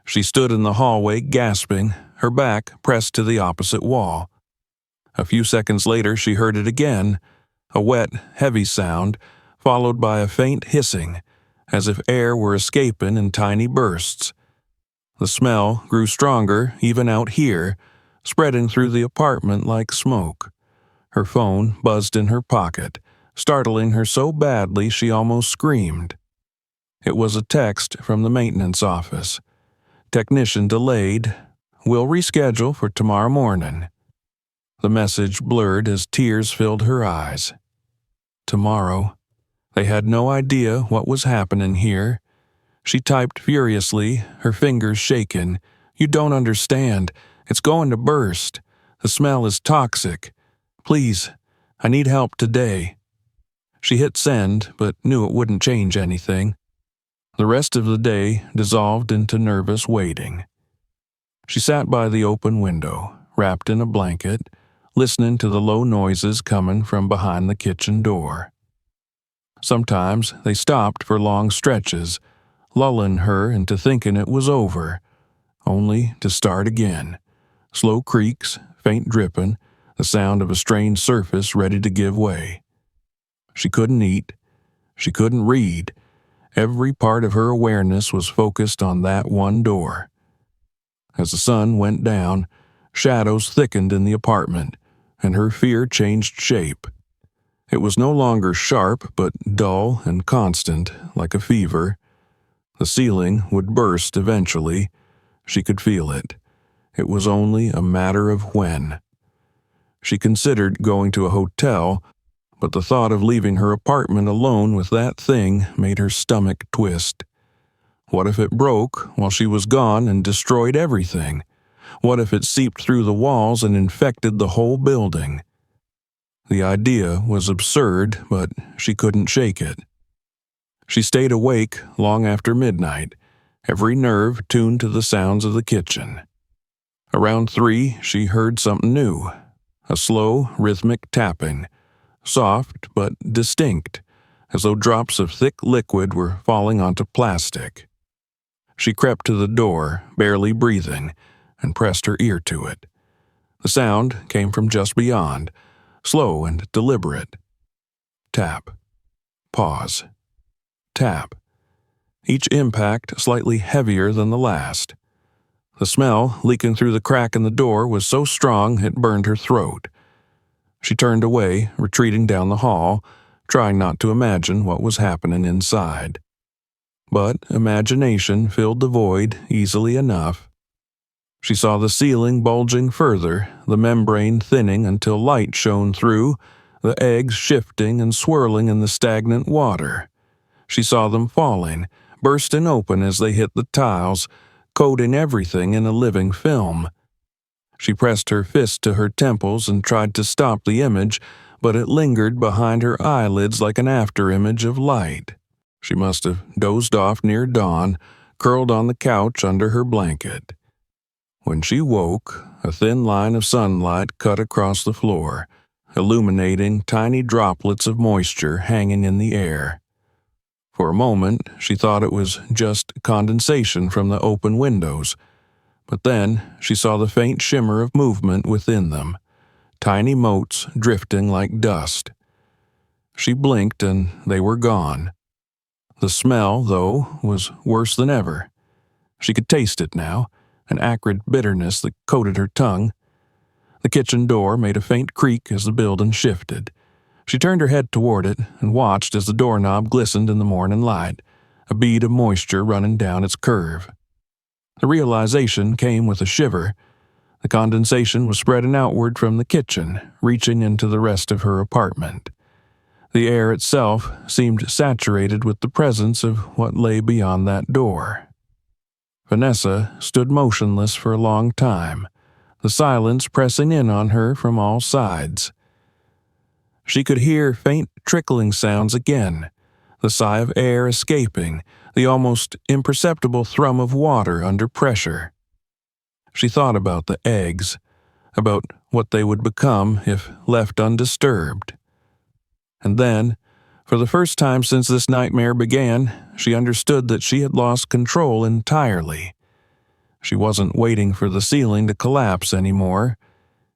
She stood in the hallway gasping, her back pressed to the opposite wall. A few seconds later she heard it again, a wet, heavy sound, followed by a faint hissing, as if air were escaping in tiny bursts. The smell grew stronger even out here, spreading through the apartment like smoke. Her phone buzzed in her pocket, startling her so badly she almost screamed. It was a text from the maintenance office. Technician delayed. Will reschedule for tomorrow morning. The message blurred as tears filled her eyes. Tomorrow. They had no idea what was happening here. She typed furiously, her fingers shaking. You don't understand. It's going to burst. The smell is toxic. Please, I need help today. She hit send, but knew it wouldn't change anything. The rest of the day dissolved into nervous waiting. She sat by the open window, wrapped in a blanket, listening to the low noises coming from behind the kitchen door. Sometimes they stopped for long stretches, lulling her into thinking it was over, only to start again. Slow creaks, faint dripping, the sound of a strained surface ready to give way. She couldn't eat. She couldn't read. Every part of her awareness was focused on that one door. As the sun went down, shadows thickened in the apartment, and her fear changed shape. It was no longer sharp, but dull and constant, like a fever. The ceiling would burst eventually. She could feel it. It was only a matter of when. She considered going to a hotel, but the thought of leaving her apartment alone with that thing made her stomach twist. What if it broke while she was gone and destroyed everything? What if it seeped through the walls and infected the whole building? The idea was absurd, but she couldn't shake it. She stayed awake long after midnight, every nerve tuned to the sounds of the kitchen. Around 3, she heard something new, a slow, rhythmic tapping, soft but distinct, as though drops of thick liquid were falling onto plastic. She crept to the door, barely breathing, and pressed her ear to it. The sound came from just beyond, slow and deliberate. Tap. Pause. Tap. Each impact slightly heavier than the last. The smell leaking through the crack in the door was so strong it burned her throat. She turned away, retreating down the hall, trying not to imagine what was happening inside. But imagination filled the void easily enough. She saw the ceiling bulging further, the membrane thinning until light shone through, the eggs shifting and swirling in the stagnant water. She saw them falling, bursting open as they hit the tiles, coating everything in a living film. She pressed her fist to her temples and tried to stop the image, but it lingered behind her eyelids like an afterimage of light. She must have dozed off near dawn, curled on the couch under her blanket. When she woke, a thin line of sunlight cut across the floor, illuminating tiny droplets of moisture hanging in the air. For a moment, she thought it was just condensation from the open windows, but then she saw the faint shimmer of movement within them, tiny motes drifting like dust. She blinked and they were gone. The smell, though, was worse than ever. She could taste it now, an acrid bitterness that coated her tongue. The kitchen door made a faint creak as the building shifted. She turned her head toward it and watched as the doorknob glistened in the morning light, a bead of moisture running down its curve. The realization came with a shiver. The condensation was spreading outward from the kitchen, reaching into the rest of her apartment. The air itself seemed saturated with the presence of what lay beyond that door. Vanessa stood motionless for a long time, the silence pressing in on her from all sides. She could hear faint trickling sounds again, the sigh of air escaping, the almost imperceptible thrum of water under pressure. She thought about the eggs, about what they would become if left undisturbed. And then, for the first time since this nightmare began, she understood that she had lost control entirely. She wasn't waiting for the ceiling to collapse anymore.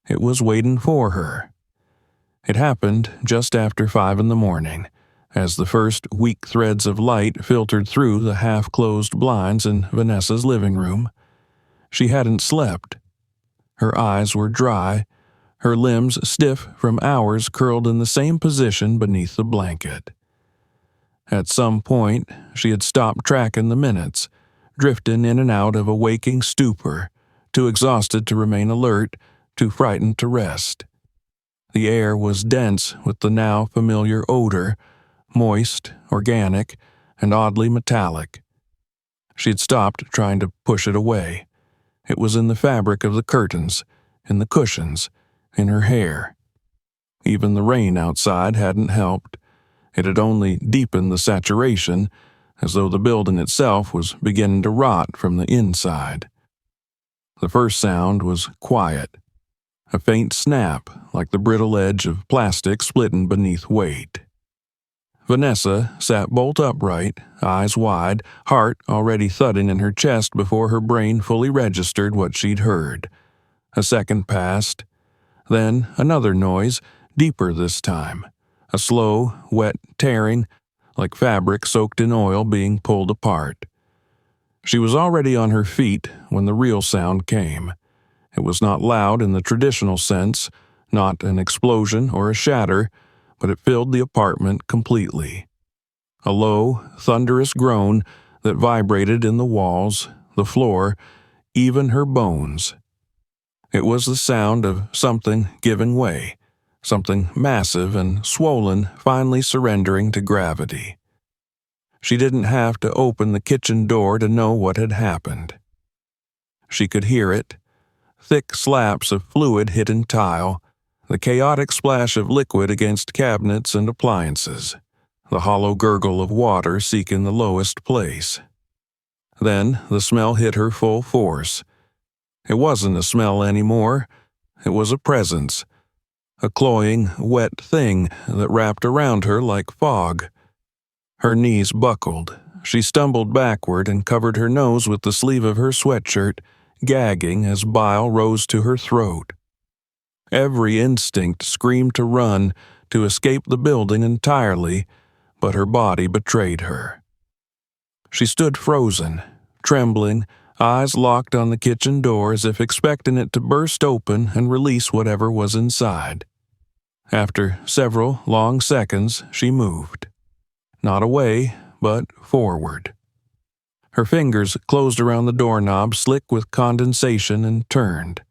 It was waiting for her. It happened just after 5 a.m, as the first weak threads of light filtered through the half-closed blinds in Vanessa's living room. She hadn't slept. Her eyes were dry, her limbs stiff from hours curled in the same position beneath the blanket. At some point, she had stopped tracking the minutes, drifting in and out of a waking stupor, too exhausted to remain alert, too frightened to rest. The air was dense with the now familiar odor, moist, organic, and oddly metallic. She had stopped trying to push it away. It was in the fabric of the curtains, in the cushions, in her hair. Even the rain outside hadn't helped. It had only deepened the saturation, as though the building itself was beginning to rot from the inside. The first sound was quiet. A faint snap, like the brittle edge of plastic splitting beneath weight. Vanessa sat bolt upright, eyes wide, heart already thudding in her chest before her brain fully registered what she'd heard. A second passed. Then another noise, deeper this time. A slow, wet tearing, like fabric soaked in oil being pulled apart. She was already on her feet when the real sound came. It was not loud in the traditional sense, not an explosion or a shatter, but it filled the apartment completely. A low, thunderous groan that vibrated in the walls, the floor, even her bones. It was the sound of something giving way, something massive and swollen finally surrendering to gravity. She didn't have to open the kitchen door to know what had happened. She could hear it. Thick slaps of fluid hitting tile, the chaotic splash of liquid against cabinets and appliances, the hollow gurgle of water seeking the lowest place. Then the smell hit her full force. It wasn't a smell anymore. It was a presence, a cloying, wet thing that wrapped around her like fog. Her knees buckled. She stumbled backward and covered her nose with the sleeve of her sweatshirt, gagging as bile rose to her throat. Every instinct screamed to run, to escape the building entirely, but her body betrayed her. She stood frozen, trembling, eyes locked on the kitchen door as if expecting it to burst open and release whatever was inside. After several long seconds, she moved. Not away, but forward. Her fingers closed around the doorknob slick with condensation and turned.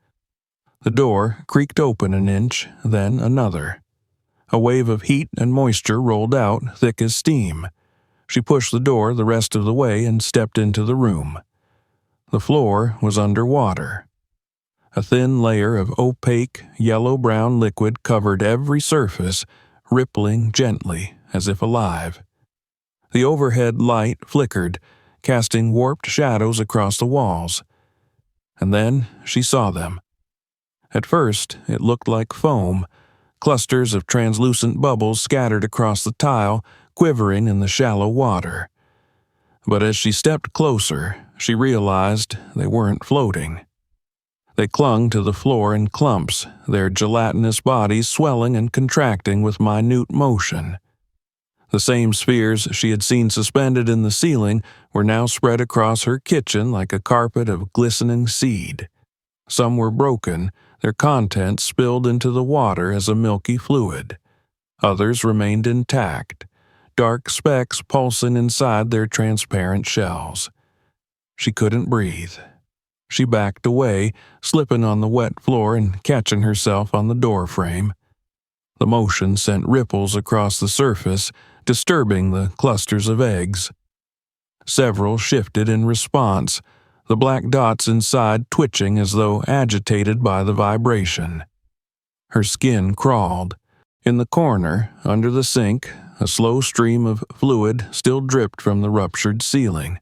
The door creaked open an inch, then another. A wave of heat and moisture rolled out, thick as steam. She pushed the door the rest of the way and stepped into the room. The floor was underwater. A thin layer of opaque, yellow-brown liquid covered every surface, rippling gently, as if alive. The overhead light flickered, casting warped shadows across the walls. and then she saw them. At first, it looked like foam, clusters of translucent bubbles scattered across the tile, quivering in the shallow water. But as she stepped closer, she realized they weren't floating. They clung to the floor in clumps, their gelatinous bodies swelling and contracting with minute motion. The same spheres she had seen suspended in the ceiling were now spread across her kitchen like a carpet of glistening seed. Some were broken, their contents spilled into the water as a milky fluid. Others remained intact, dark specks pulsing inside their transparent shells. She couldn't breathe. She backed away, slipping on the wet floor and catching herself on the doorframe. The motion sent ripples across the surface, disturbing the clusters of eggs. Several shifted in response, the black dots inside twitching as though agitated by the vibration. Her skin crawled. In the corner, under the sink, a slow stream of fluid still dripped from the ruptured ceiling.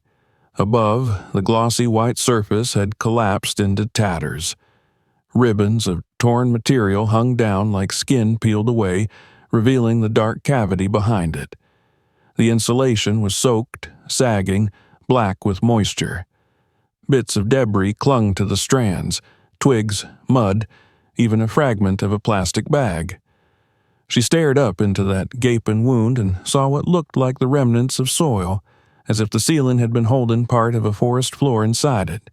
Above, the glossy white surface had collapsed into tatters. Ribbons of torn material hung down like skin peeled away, revealing the dark cavity behind it. The insulation was soaked, sagging, black with moisture. Bits of debris clung to the strands, twigs, mud, even a fragment of a plastic bag. She stared up into that gaping wound and saw what looked like the remnants of soil, as if the ceiling had been holding part of a forest floor inside it.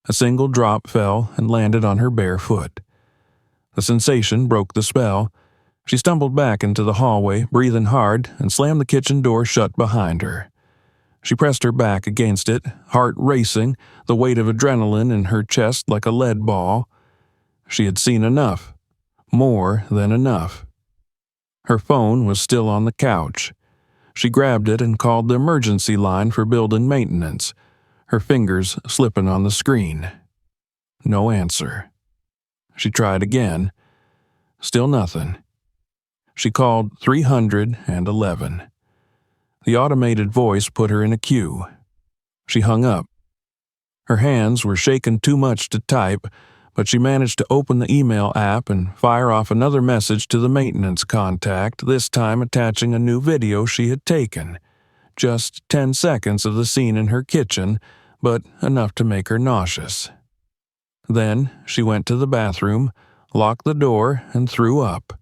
A single drop fell and landed on her bare foot. The sensation broke the spell. She stumbled back into the hallway, breathing hard, and slammed the kitchen door shut behind her. She pressed her back against it, heart racing, the weight of adrenaline in her chest like a lead ball. She had seen enough. More than enough. Her phone was still on the couch. She grabbed it and called the emergency line for building maintenance, her fingers slipping on the screen. No answer. She tried again. Still nothing. She called 311. The automated voice put her in a queue. She hung up. Her hands were shaking too much to type, but she managed to open the email app and fire off another message to the maintenance contact, this time attaching a new video she had taken. Just 10 seconds of the scene in her kitchen, but enough to make her nauseous. Then she went to the bathroom, locked the door, and threw up.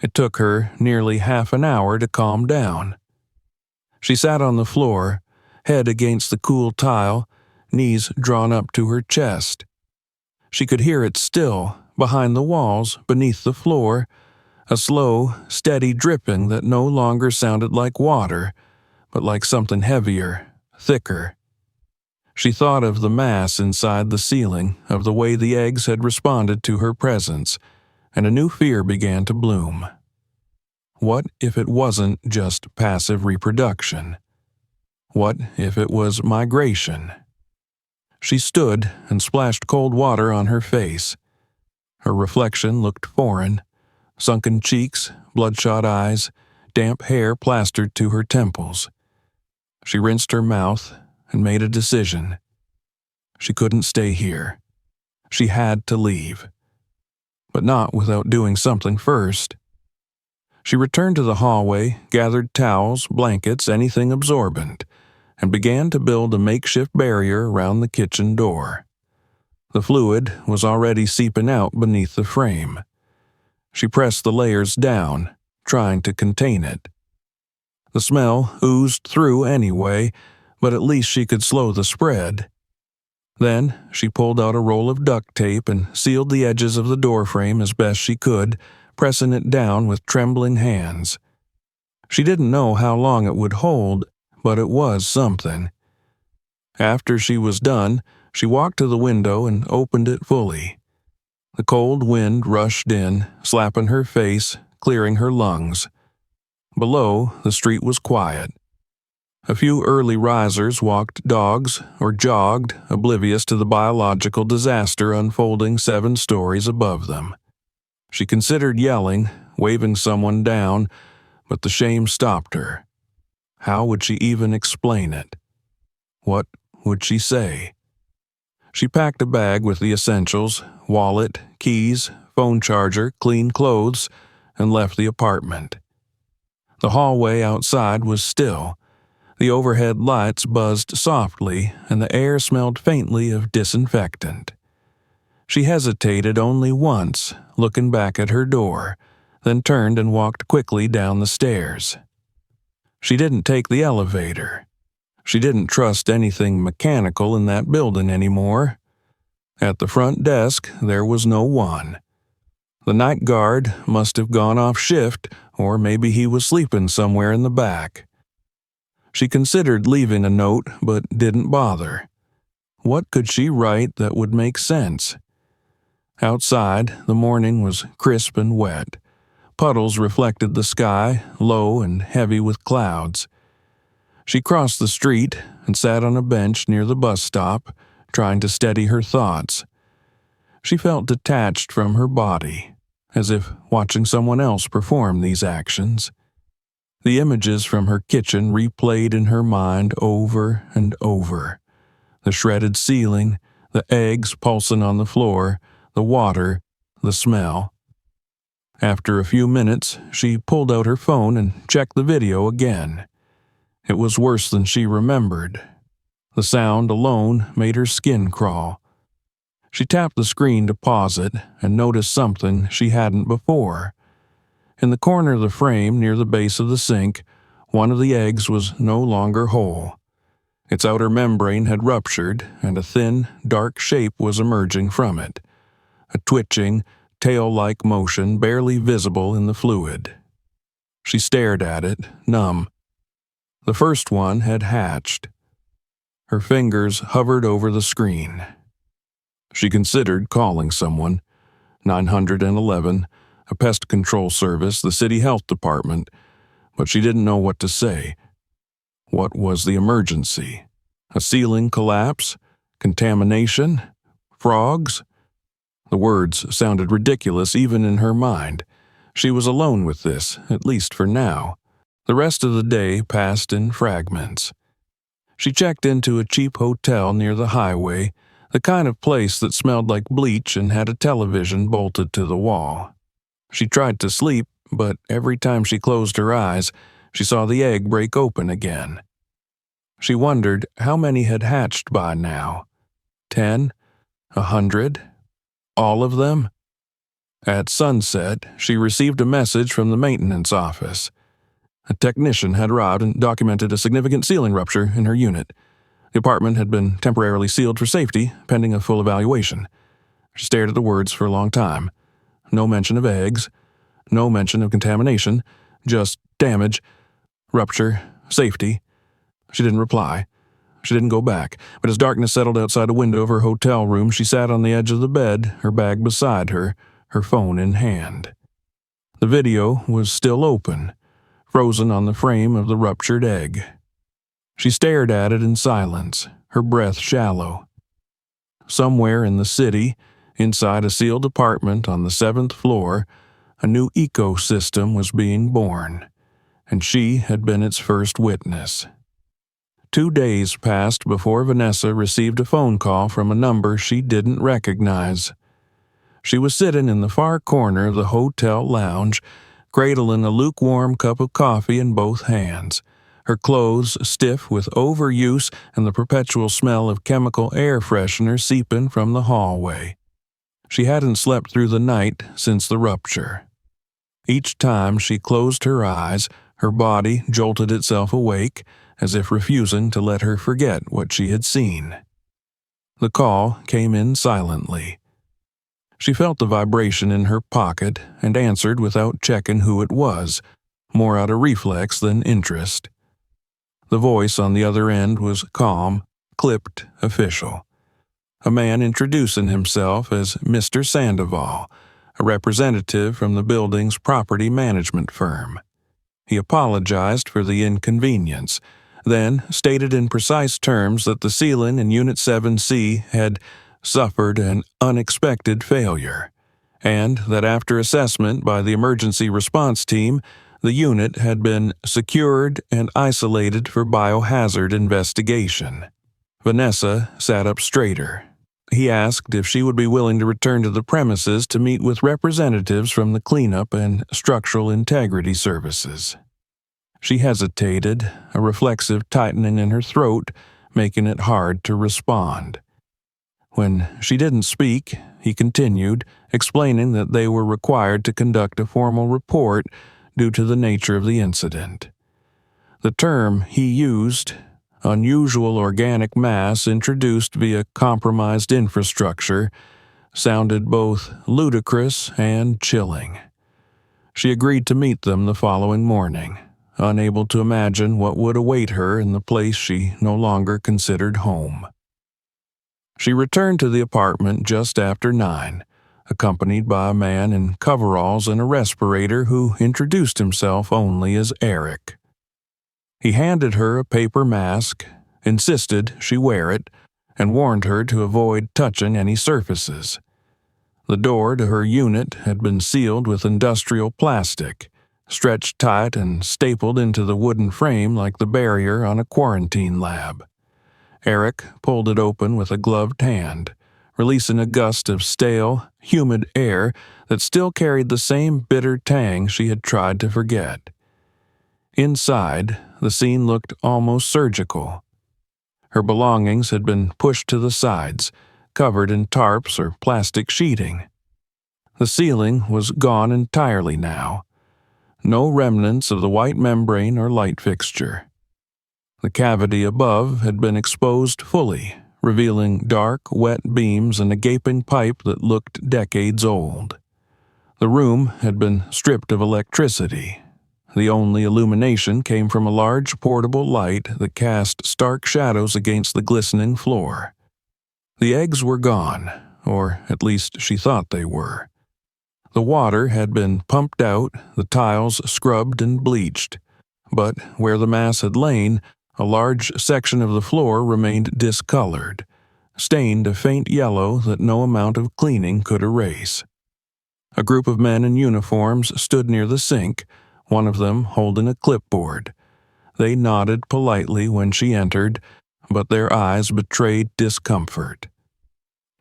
It took her nearly half an hour to calm down. She sat on the floor, head against the cool tile, knees drawn up to her chest. She could hear it still, behind the walls, beneath the floor, a slow, steady dripping that no longer sounded like water, but like something heavier, thicker. She thought of the mass inside the ceiling, of the way the eggs had responded to her presence, and a new fear began to bloom. What if it wasn't just passive reproduction? What if it was migration? She stood and splashed cold water on her face. Her reflection looked foreign. Sunken cheeks, bloodshot eyes, damp hair plastered to her temples. She rinsed her mouth and made a decision. She couldn't stay here. She had to leave. But not without doing something first. She returned to the hallway, gathered towels, blankets, anything absorbent, and began to build a makeshift barrier around the kitchen door. The fluid was already seeping out beneath the frame. She pressed the layers down, trying to contain it. The smell oozed through anyway, but at least she could slow the spread. Then she pulled out a roll of duct tape and sealed the edges of the doorframe as best she could, pressing it down with trembling hands. She didn't know how long it would hold, but it was something. After she was done, she walked to the window and opened it fully. The cold wind rushed in, slapping her face, clearing her lungs. Below, the street was quiet. A few early risers walked dogs or jogged, oblivious to the biological disaster unfolding 7 stories above them. She considered yelling, waving someone down, but the shame stopped her. How would she even explain it? What would she say? She packed a bag with the essentials, wallet, keys, phone charger, clean clothes, and left the apartment. The hallway outside was still. The overhead lights buzzed softly, and the air smelled faintly of disinfectant. She hesitated only once, looking back at her door, then turned and walked quickly down the stairs. She didn't take the elevator. She didn't trust anything mechanical in that building anymore. At the front desk, there was no one. The night guard must have gone off shift, or maybe he was sleeping somewhere in the back. She considered leaving a note, but didn't bother. What could she write that would make sense? Outside, the morning was crisp and wet. Puddles reflected the sky, low and heavy with clouds. She crossed the street and sat on a bench near the bus stop, trying to steady her thoughts. She felt detached from her body, as if watching someone else perform these actions. The images from her kitchen replayed in her mind over and over. The shredded ceiling, the eggs pulsing on the floor, the water, the smell. After a few minutes, she pulled out her phone and checked the video again. It was worse than she remembered. The sound alone made her skin crawl. She tapped the screen to pause it and noticed something she hadn't before. In the corner of the frame near the base of the sink, one of the eggs was no longer whole. Its outer membrane had ruptured, and a thin, dark shape was emerging from it. A twitching, tail-like motion barely visible in the fluid. She stared at it, numb. The first one had hatched. Her fingers hovered over the screen. She considered calling someone. 911, a pest control service, the city health department, but she didn't know what to say. What was the emergency? A ceiling collapse? Contamination? Frogs? The words sounded ridiculous even in her mind. She was alone with this, at least for now. The rest of the day passed in fragments. She checked into a cheap hotel near the highway, the kind of place that smelled like bleach and had a television bolted to the wall. She tried to sleep, but every time she closed her eyes, she saw the egg break open again. She wondered how many had hatched by now. 10? 100? All of them? At sunset, she received a message from the maintenance office. A technician had arrived and documented a significant ceiling rupture in her unit. The apartment had been temporarily sealed for safety, pending a full evaluation. She stared at the words for a long time. No mention of eggs. No mention of contamination. Just damage, rupture, safety. She didn't reply. She didn't go back, but as darkness settled outside the window of her hotel room, she sat on the edge of the bed, her bag beside her, her phone in hand. The video was still open, frozen on the frame of the ruptured egg. She stared at it in silence, her breath shallow. Somewhere in the city, inside a sealed apartment on the 7th floor, a new ecosystem was being born, and she had been its first witness. 2 days passed before Vanessa received a phone call from a number she didn't recognize. She was sitting in the far corner of the hotel lounge, cradling a lukewarm cup of coffee in both hands, her clothes stiff with overuse and the perpetual smell of chemical air freshener seeping from the hallway. She hadn't slept through the night since the rupture. Each time she closed her eyes, her body jolted itself awake, as if refusing to let her forget what she had seen. The call came in silently. She felt the vibration in her pocket and answered without checking who it was, more out of reflex than interest. The voice on the other end was calm, clipped, official. A man introducing himself as Mr. Sandoval, a representative from the building's property management firm. He apologized for the inconvenience, then stated in precise terms that the ceiling in Unit 7C had suffered an unexpected failure, and that after assessment by the emergency response team, the unit had been secured and isolated for biohazard investigation. Vanessa sat up straighter. He asked if she would be willing to return to the premises to meet with representatives from the cleanup and structural integrity services. She hesitated, a reflexive tightening in her throat, making it hard to respond. When she didn't speak, he continued, explaining that they were required to conduct a formal report due to the nature of the incident. The term he used, unusual organic mass introduced via compromised infrastructure, sounded both ludicrous and chilling. She agreed to meet them the following morning, unable to imagine what would await her in the place she no longer considered home. She returned to the apartment just after 9, accompanied by a man in coveralls and a respirator who introduced himself only as Eric. He handed her a paper mask, insisted she wear it, and warned her to avoid touching any surfaces. The door to her unit had been sealed with industrial plastic, stretched tight and stapled into the wooden frame like the barrier on a quarantine lab. Eric pulled it open with a gloved hand, releasing a gust of stale, humid air that still carried the same bitter tang she had tried to forget. Inside, the scene looked almost surgical. Her belongings had been pushed to the sides, covered in tarps or plastic sheeting. The ceiling was gone entirely now. No remnants of the white membrane or light fixture. The cavity above had been exposed fully, revealing dark, wet beams and a gaping pipe that looked decades old. The room had been stripped of electricity. The only illumination came from a large portable light that cast stark shadows against the glistening floor. The eggs were gone, or at least she thought they were. The water had been pumped out, the tiles scrubbed and bleached, but where the mass had lain, a large section of the floor remained discolored, stained a faint yellow that no amount of cleaning could erase. A group of men in uniforms stood near the sink, one of them holding a clipboard. They nodded politely when she entered, but their eyes betrayed discomfort.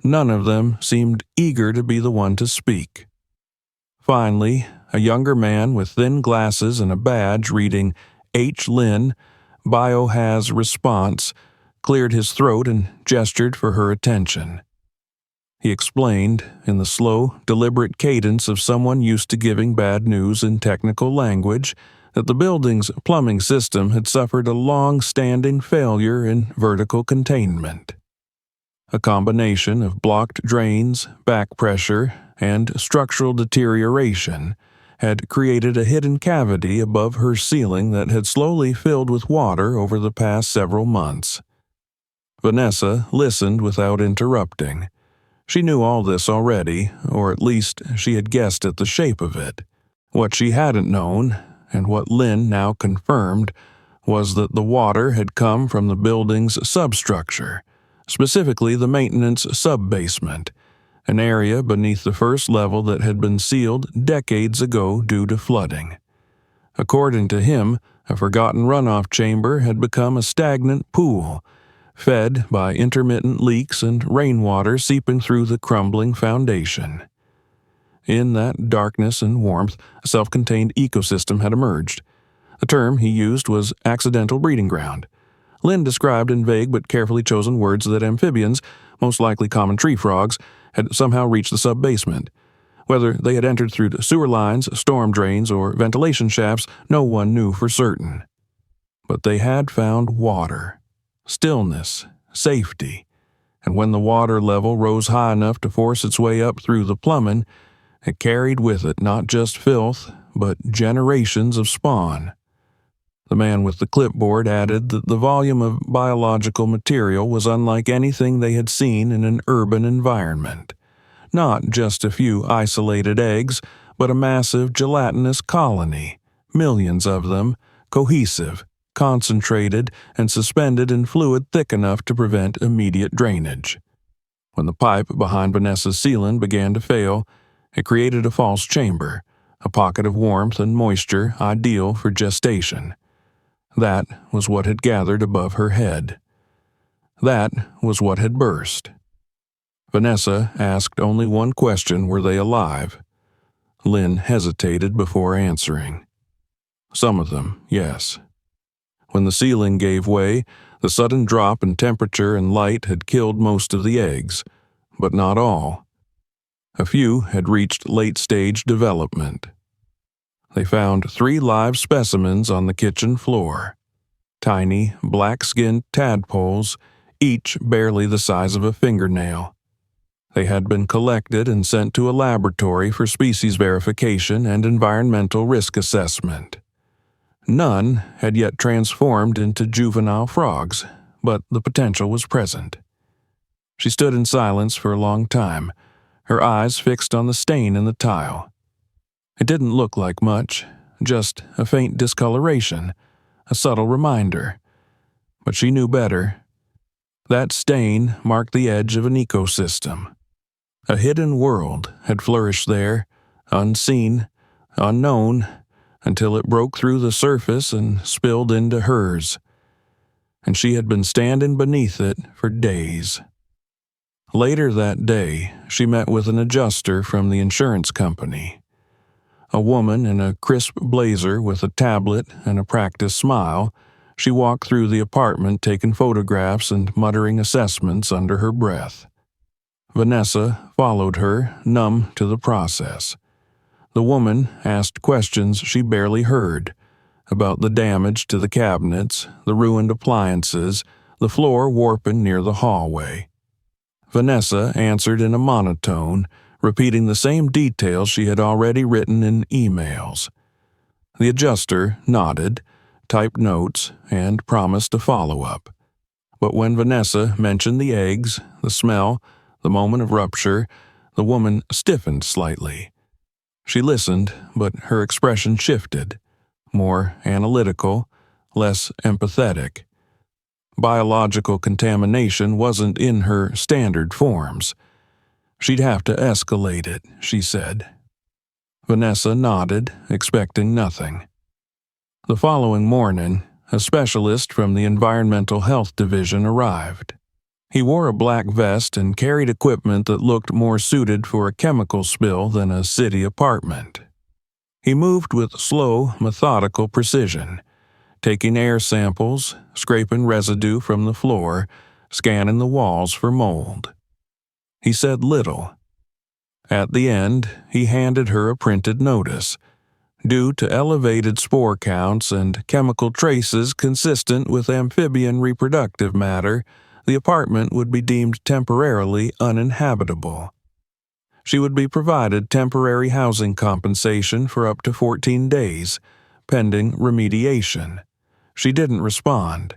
None of them seemed eager to be the one to speak. Finally, a younger man with thin glasses and a badge reading H. Lynn, Biohaz Response, cleared his throat and gestured for her attention. He explained, in the slow, deliberate cadence of someone used to giving bad news in technical language, that the building's plumbing system had suffered a long-standing failure in vertical containment. A combination of blocked drains, back pressure, and structural deterioration had created a hidden cavity above her ceiling that had slowly filled with water over the past several months. Vanessa listened without interrupting. She knew all this already, or at least she had guessed at the shape of it. What she hadn't known, and what Lynn now confirmed, was that the water had come from the building's substructure, specifically the maintenance sub-basement, an area beneath the first level that had been sealed decades ago due to flooding. According to him, a forgotten runoff chamber had become a stagnant pool, fed by intermittent leaks and rainwater seeping through the crumbling foundation. In that darkness and warmth, a self-contained ecosystem had emerged. The term he used was accidental breeding ground. Lynn described in vague but carefully chosen words that amphibians, most likely common tree frogs, had somehow reached the sub-basement. Whether they had entered through sewer lines, storm drains, or ventilation shafts, no one knew for certain. But they had found water, stillness, safety, and when the water level rose high enough to force its way up through the plumbing, it carried with it not just filth, but generations of spawn. The man with the clipboard added that the volume of biological material was unlike anything they had seen in an urban environment. Not just a few isolated eggs, but a massive gelatinous colony, millions of them, cohesive, concentrated, and suspended in fluid thick enough to prevent immediate drainage. When the pipe behind Vanessa's ceiling began to fail, it created a false chamber, a pocket of warmth and moisture ideal for gestation. That was what had gathered above her head. That was what had burst. Vanessa asked only one question: were they alive? Lynn hesitated before answering. Some of them, yes. When the ceiling gave way, the sudden drop in temperature and light had killed most of the eggs, but not all. A few had reached late-stage development. They found 3 live specimens on the kitchen floor. Tiny, black-skinned tadpoles, each barely the size of a fingernail. They had been collected and sent to a laboratory for species verification and environmental risk assessment. None had yet transformed into juvenile frogs, but the potential was present. She stood in silence for a long time, her eyes fixed on the stain in the tile. It didn't look like much, just a faint discoloration, a subtle reminder. But she knew better. That stain marked the edge of an ecosystem. A hidden world had flourished there, unseen, unknown, until it broke through the surface and spilled into hers. And she had been standing beneath it for days. Later that day, she met with an adjuster from the insurance company. A woman in a crisp blazer with a tablet and a practiced smile, she walked through the apartment taking photographs and muttering assessments under her breath. Vanessa followed her, numb to the process. The woman asked questions she barely heard, about the damage to the cabinets, the ruined appliances, the floor warping near the hallway. Vanessa answered in a monotone, repeating the same details she had already written in emails. The adjuster nodded, typed notes, and promised a follow-up. But when Vanessa mentioned the eggs, the smell, the moment of rupture, the woman stiffened slightly. She listened, but her expression shifted, more analytical, less empathetic. Biological contamination wasn't in her standard forms. She'd have to escalate it, she said. Vanessa nodded, expecting nothing. The following morning, a specialist from the Environmental Health Division arrived. He wore a black vest and carried equipment that looked more suited for a chemical spill than a city apartment. He moved with slow, methodical precision, taking air samples, scraping residue from the floor, scanning the walls for mold. He said little. At the end, he handed her a printed notice. Due to elevated spore counts and chemical traces consistent with amphibian reproductive matter, the apartment would be deemed temporarily uninhabitable. She would be provided temporary housing compensation for up to 14 days, pending remediation. She didn't respond.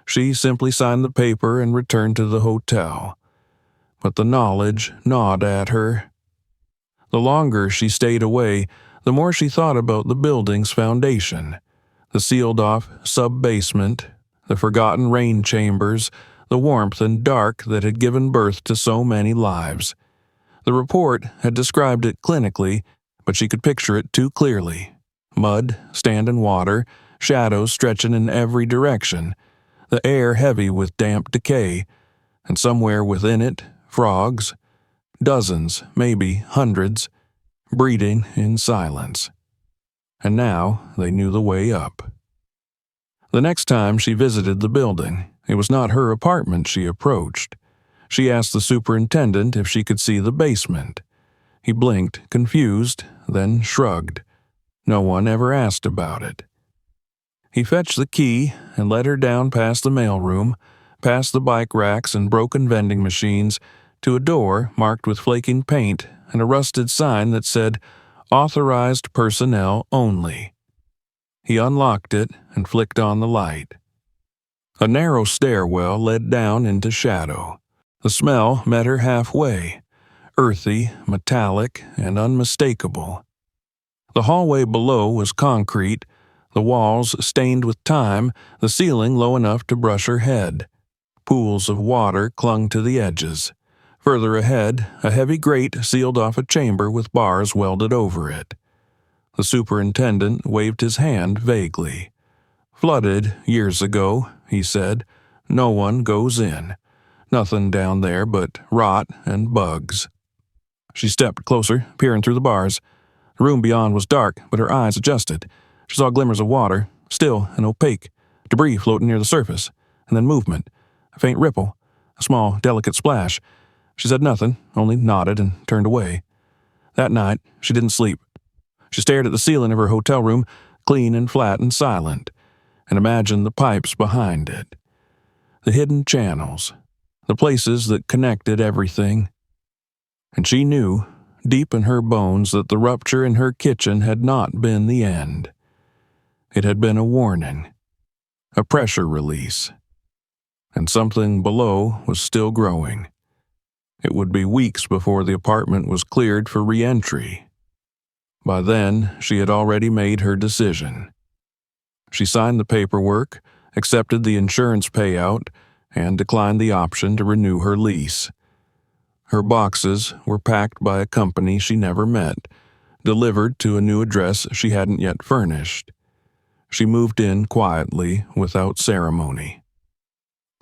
She simply signed the paper and returned to the hotel. But the knowledge gnawed at her. The longer she stayed away, the more she thought about the building's foundation, the sealed-off sub-basement, the forgotten rain chambers, the warmth and dark that had given birth to so many lives. The report had described it clinically, but she could picture it too clearly. Mud, standing water, shadows stretching in every direction, the air heavy with damp decay, and somewhere within it, frogs, dozens, maybe hundreds, breeding in silence. And now they knew the way up. The next time she visited the building, it was not her apartment she approached. She asked the superintendent if she could see the basement. He blinked, confused, then shrugged. No one ever asked about it. He fetched the key and led her down past the mailroom, past the bike racks and broken vending machines, to a door marked with flaking paint and a rusted sign that said, "Authorized personnel only." He unlocked it and flicked on the light. A narrow stairwell led down into shadow. The smell met her halfway, earthy, metallic, and unmistakable. The hallway below was concrete, the walls stained with time, the ceiling low enough to brush her head. Pools of water clung to the edges. Further ahead, a heavy grate sealed off a chamber with bars welded over it. The superintendent waved his hand vaguely. "Flooded years ago," he said. "No one goes in. Nothing down there but rot and bugs. She stepped closer, peering through the bars. The room beyond was dark, but her eyes adjusted. She saw glimmers of water, still and opaque, debris floating near the surface, and then movement, a faint ripple, a small, delicate splash. She said nothing, only nodded and turned away. That night, she didn't sleep. She stared at the ceiling of her hotel room, clean and flat and silent, and imagined the pipes behind it, the hidden channels, the places that connected everything. And she knew, deep in her bones, that the rupture in her kitchen had not been the end. It had been a warning, a pressure release, and something below was still growing. It would be weeks before the apartment was cleared for re-entry. By then, she had already made her decision. She signed the paperwork, accepted the insurance payout, and declined the option to renew her lease. Her boxes were packed by a company she never met, delivered to a new address she hadn't yet furnished. She moved in quietly, without ceremony.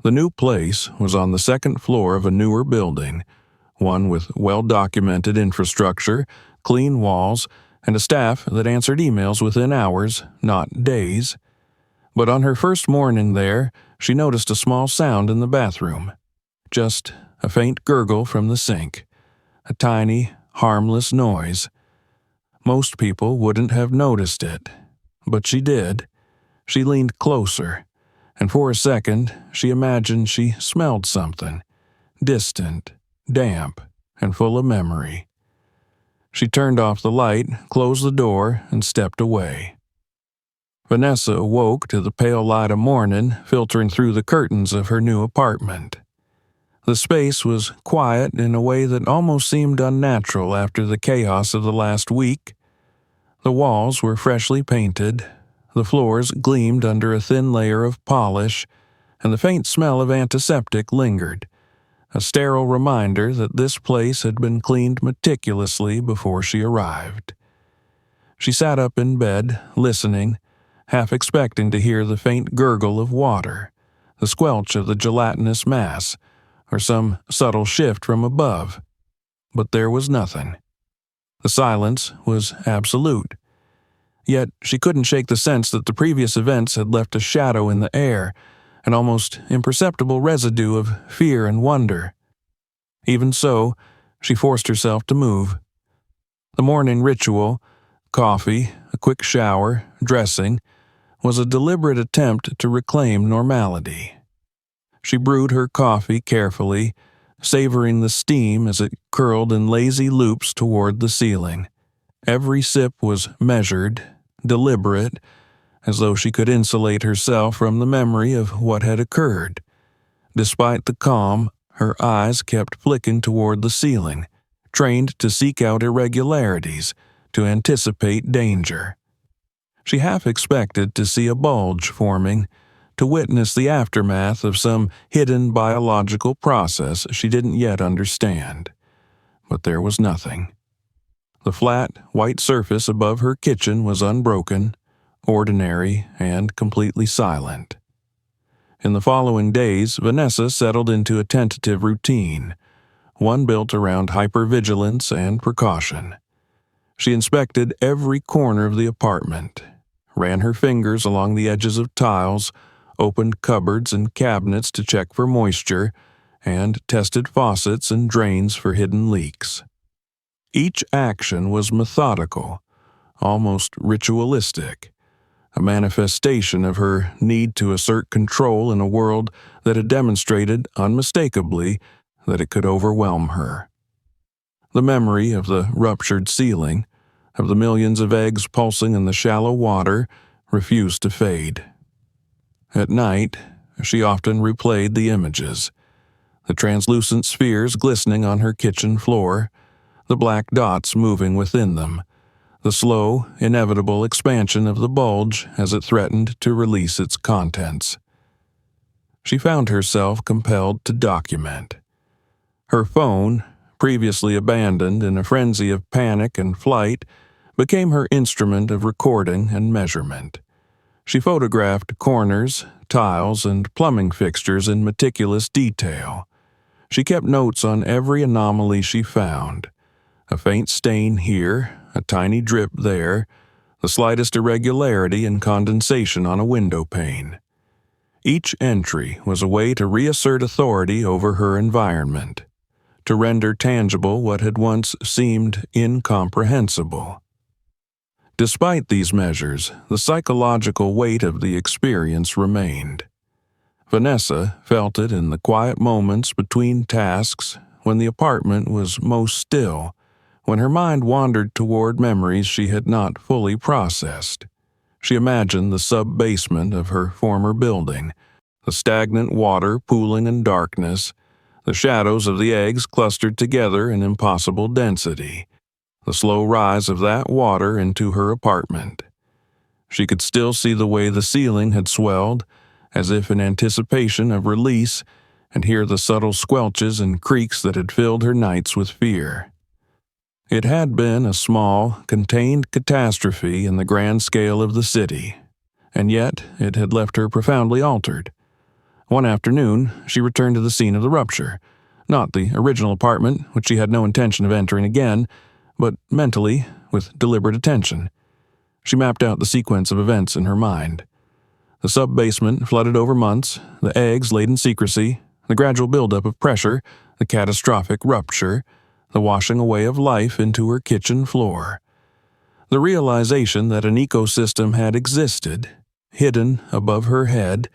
The new place was on the second floor of a newer building, one with well-documented infrastructure, clean walls, and a staff that answered emails within hours, not days. But on her first morning there, she noticed a small sound in the bathroom. Just a faint gurgle from the sink. A tiny, harmless noise. Most people wouldn't have noticed it, but she did. She leaned closer, and for a second, she imagined she smelled something. Distant, damp, and full of memory. She turned off the light, closed the door, and stepped away. Vanessa awoke to the pale light of morning filtering through the curtains of her new apartment. The space was quiet in a way that almost seemed unnatural after the chaos of the last week. The walls were freshly painted, the floors gleamed under a thin layer of polish, and the faint smell of antiseptic lingered, a sterile reminder that this place had been cleaned meticulously before she arrived. She sat up in bed, listening, half expecting to hear the faint gurgle of water, the squelch of the gelatinous mass, or some subtle shift from above. But there was nothing. The silence was absolute. Yet she couldn't shake the sense that the previous events had left a shadow in the air, an almost imperceptible residue of fear and wonder. Even so, she forced herself to move. The morning ritual, coffee, a quick shower, dressing, was a deliberate attempt to reclaim normality. She brewed her coffee carefully, savoring the steam as it curled in lazy loops toward the ceiling. Every sip was measured, deliberate, as though she could insulate herself from the memory of what had occurred. Despite the calm, her eyes kept flicking toward the ceiling, trained to seek out irregularities, to anticipate danger. She half expected to see a bulge forming, to witness the aftermath of some hidden biological process she didn't yet understand. But there was nothing. The flat, white surface above her kitchen was unbroken, ordinary, and completely silent. In the following days, Vanessa settled into a tentative routine, one built around hypervigilance and precaution. She inspected every corner of the apartment, ran her fingers along the edges of tiles, opened cupboards and cabinets to check for moisture, and tested faucets and drains for hidden leaks. Each action was methodical, almost ritualistic, a manifestation of her need to assert control in a world that had demonstrated unmistakably that it could overwhelm her. The memory of the ruptured ceiling, of the millions of eggs pulsing in the shallow water, refused to fade. At night, she often replayed the images, the translucent spheres glistening on her kitchen floor, the black dots moving within them, the slow, inevitable expansion of the bulge as it threatened to release its contents. She found herself compelled to document. Her phone, previously abandoned in a frenzy of panic and flight, became her instrument of recording and measurement. She photographed corners, tiles, and plumbing fixtures in meticulous detail, She kept notes on every anomaly she found. A faint stain here, a tiny drip there, the slightest irregularity and condensation on a window pane. Each entry was a way to reassert authority over her environment, to render tangible what had once seemed incomprehensible. Despite these measures, the psychological weight of the experience remained. Vanessa felt it in the quiet moments between tasks, when the apartment was most still, when her mind wandered toward memories she had not fully processed. She imagined the sub-basement of her former building, the stagnant water pooling in darkness, the shadows of the eggs clustered together in impossible density, the slow rise of that water into her apartment. She could still see the way the ceiling had swelled, as if in anticipation of release, and hear the subtle squelches and creaks that had filled her nights with fear. It had been a small, contained catastrophe in the grand scale of the city, and yet it had left her profoundly altered. One afternoon, she returned to the scene of the rupture, not the original apartment, which she had no intention of entering again, but mentally, with deliberate attention. She mapped out the sequence of events in her mind. The sub-basement flooded over months, the eggs laid in secrecy, the gradual buildup of pressure, the catastrophic rupture, the washing away of life into her kitchen floor. The realization that an ecosystem had existed, hidden above her head,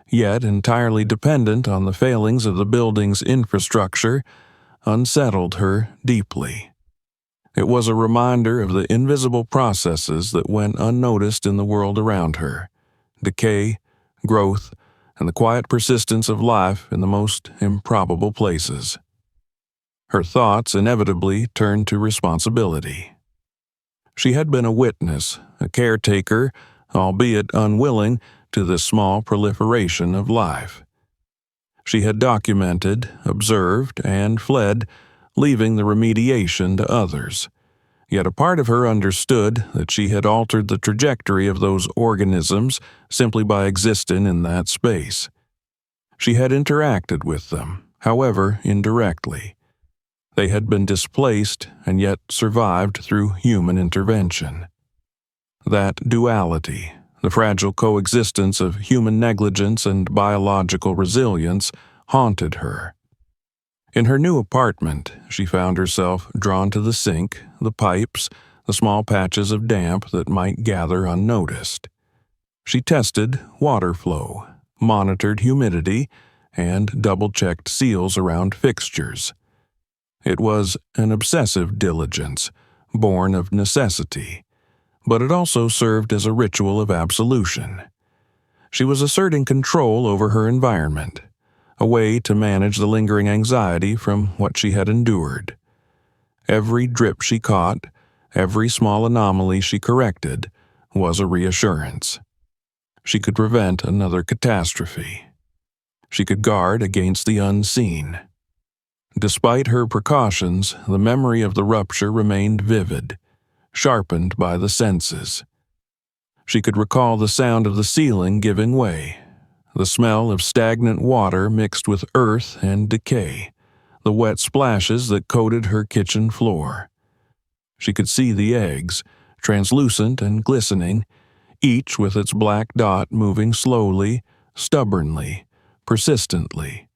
yet entirely dependent on the failings of the building's infrastructure, unsettled her deeply. It was a reminder of the invisible processes that went unnoticed in the world around her: decay, growth, and the quiet persistence of life in the most improbable places. Her thoughts inevitably turned to responsibility. She had been a witness, a caretaker, albeit unwilling, to this small proliferation of life. She had documented, observed, and fled, leaving the remediation to others. Yet a part of her understood that she had altered the trajectory of those organisms simply by existing in that space. She had interacted with them, however indirectly. They had been displaced and yet survived through human intervention. That duality, the fragile coexistence of human negligence and biological resilience, haunted her. In her new apartment, she found herself drawn to the sink, the pipes, the small patches of damp that might gather unnoticed. She tested water flow, monitored humidity, and double-checked seals around fixtures. It was an obsessive diligence, born of necessity, but it also served as a ritual of absolution. She was asserting control over her environment, a way to manage the lingering anxiety from what she had endured. Every drip she caught, every small anomaly she corrected, was a reassurance. She could prevent another catastrophe. She could guard against the unseen. Despite her precautions, the memory of the rupture remained vivid, sharpened by the senses. She could recall the sound of the ceiling giving way, the smell of stagnant water mixed with earth and decay, the wet splashes that coated her kitchen floor. She could see the eggs, translucent and glistening, each with its black dot moving slowly, stubbornly, persistently.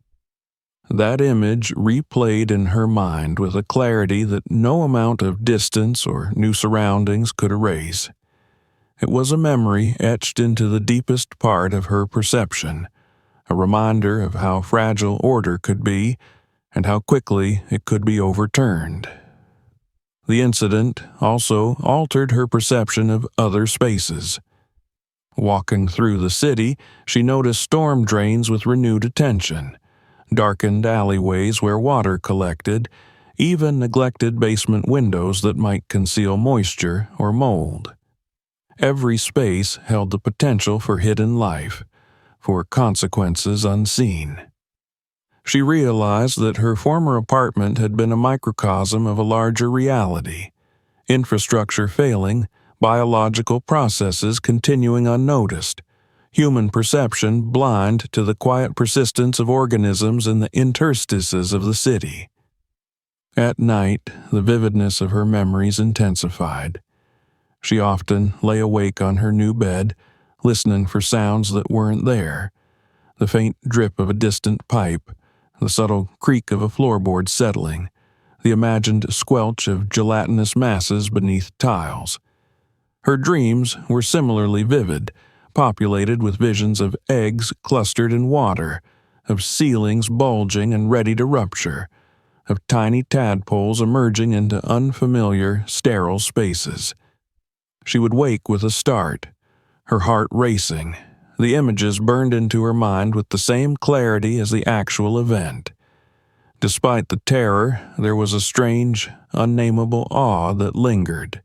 That image replayed in her mind with a clarity that no amount of distance or new surroundings could erase. It was a memory etched into the deepest part of her perception, a reminder of how fragile order could be and how quickly it could be overturned. The incident also altered her perception of other spaces. Walking through the city, she noticed storm drains with renewed attention, darkened alleyways where water collected, even neglected basement windows that might conceal moisture or mold. Every space held the potential for hidden life, for consequences unseen. She realized that her former apartment had been a microcosm of a larger reality, infrastructure failing, biological processes continuing unnoticed, human perception blind to the quiet persistence of organisms in the interstices of the city. At night, the vividness of her memories intensified. She often lay awake on her new bed, listening for sounds that weren't there: the faint drip of a distant pipe, the subtle creak of a floorboard settling, the imagined squelch of gelatinous masses beneath tiles. Her dreams were similarly vivid, populated with visions of eggs clustered in water, of ceilings bulging and ready to rupture, of tiny tadpoles emerging into unfamiliar, sterile spaces. She would wake with a start, her heart racing. The images burned into her mind with the same clarity as the actual event. Despite the terror, there was a strange, unnameable awe that lingered.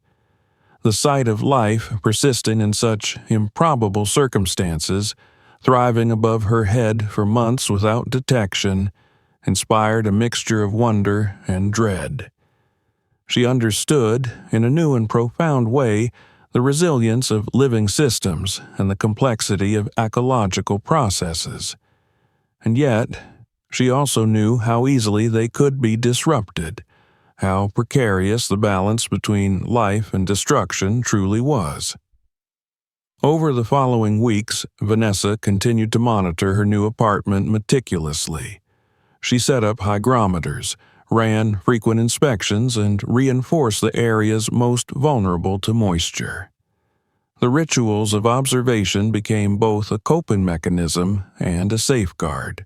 The sight of life persisting in such improbable circumstances, thriving above her head for months without detection, inspired a mixture of wonder and dread. She understood, in a new and profound way, the resilience of living systems and the complexity of ecological processes. And yet, she also knew how easily they could be disrupted, how precarious the balance between life and destruction truly was. Over the following weeks, Vanessa continued to monitor her new apartment meticulously. She set up hygrometers, ran frequent inspections, and reinforced the areas most vulnerable to moisture. The rituals of observation became both a coping mechanism and a safeguard.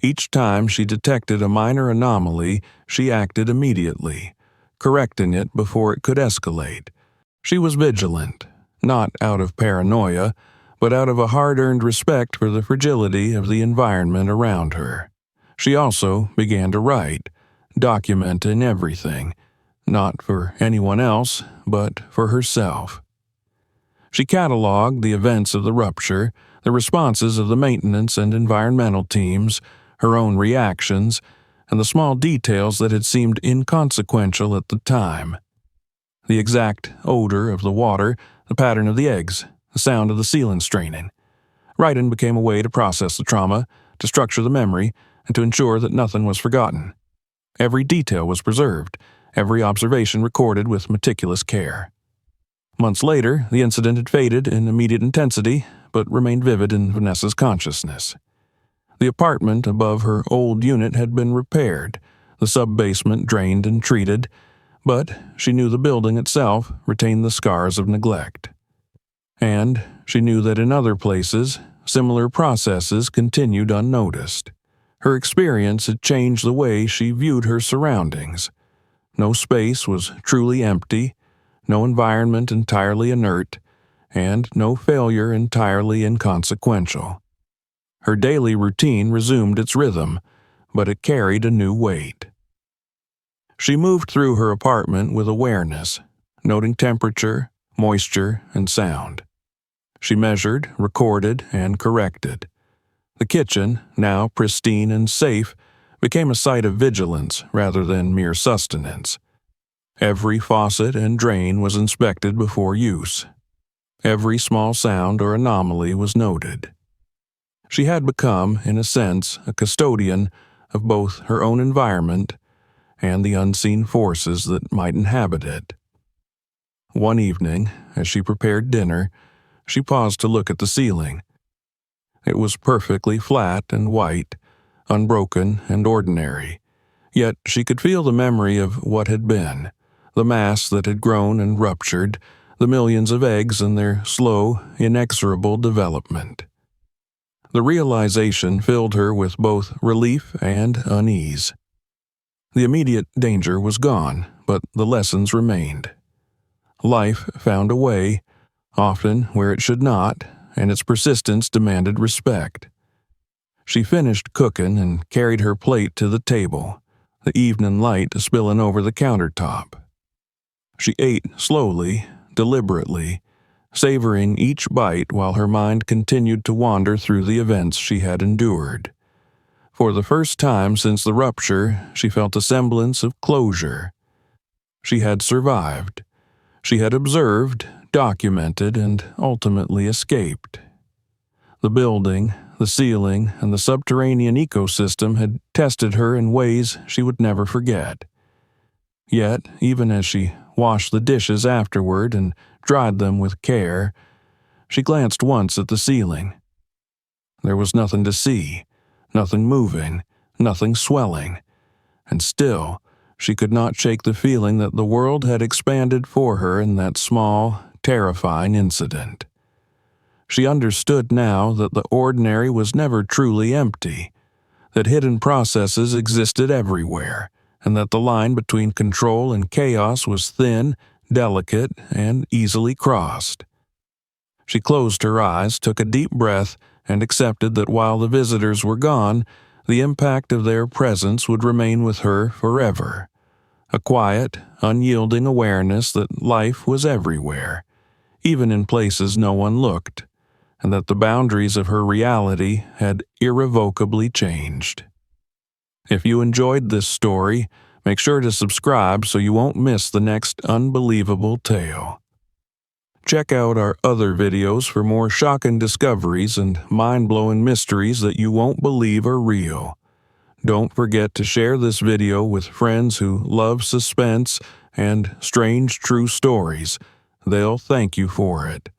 Each time she detected a minor anomaly, she acted immediately, correcting it before it could escalate. She was vigilant, not out of paranoia, but out of a hard-earned respect for the fragility of the environment around her. She also began to write, documenting everything, not for anyone else, but for herself. She cataloged the events of the rupture, the responses of the maintenance and environmental teams, her own reactions, and the small details that had seemed inconsequential at the time. The exact odor of the water, the pattern of the eggs, the sound of the sealant straining. Writing became a way to process the trauma, to structure the memory, and to ensure that nothing was forgotten. Every detail was preserved, every observation recorded with meticulous care. Months later, the incident had faded in immediate intensity, but remained vivid in Vanessa's consciousness. The apartment above her old unit had been repaired, the sub-basement drained and treated, but she knew the building itself retained the scars of neglect. And she knew that in other places, similar processes continued unnoticed. Her experience had changed the way she viewed her surroundings. No space was truly empty, no environment entirely inert, and no failure entirely inconsequential. Her daily routine resumed its rhythm, but it carried a new weight. She moved through her apartment with awareness, noting temperature, moisture, and sound. She measured, recorded, and corrected. The kitchen, now pristine and safe, became a site of vigilance rather than mere sustenance. Every faucet and drain was inspected before use. Every small sound or anomaly was noted. She had become, in a sense, a custodian of both her own environment and the unseen forces that might inhabit it. One evening, as she prepared dinner, she paused to look at the ceiling. It was perfectly flat and white, unbroken and ordinary, yet she could feel the memory of what had been, the mass that had grown and ruptured, the millions of eggs and their slow, inexorable development. The realization filled her with both relief and unease. The immediate danger was gone, but the lessons remained. Life found a way, often where it should not, and its persistence demanded respect. She finished cooking and carried her plate to the table, the evening light spilling over the countertop. She ate slowly, deliberately, savoring each bite while her mind continued to wander through the events she had endured. For the first time since the rupture, she felt a semblance of closure. She had survived. She had observed, documented, and ultimately escaped. The building, the ceiling, and the subterranean ecosystem had tested her in ways she would never forget. Yet, even as she washed the dishes afterward and dried them with care, she glanced once at the ceiling. There was nothing to see, nothing moving, nothing swelling, and still she could not shake the feeling that the world had expanded for her in that small, terrifying incident. She understood now that the ordinary was never truly empty, that hidden processes existed everywhere, and that the line between control and chaos was thin, delicate, and easily crossed. She closed her eyes, took a deep breath, and accepted that while the visitors were gone, the impact of their presence would remain with her forever. A quiet, unyielding awareness that life was everywhere, even in places no one looked, and that the boundaries of her reality had irrevocably changed. If you enjoyed this story, make sure to subscribe so you won't miss the next unbelievable tale. Check out our other videos for more shocking discoveries and mind-blowing mysteries that you won't believe are real. Don't forget to share this video with friends who love suspense and strange true stories. They'll thank you for it.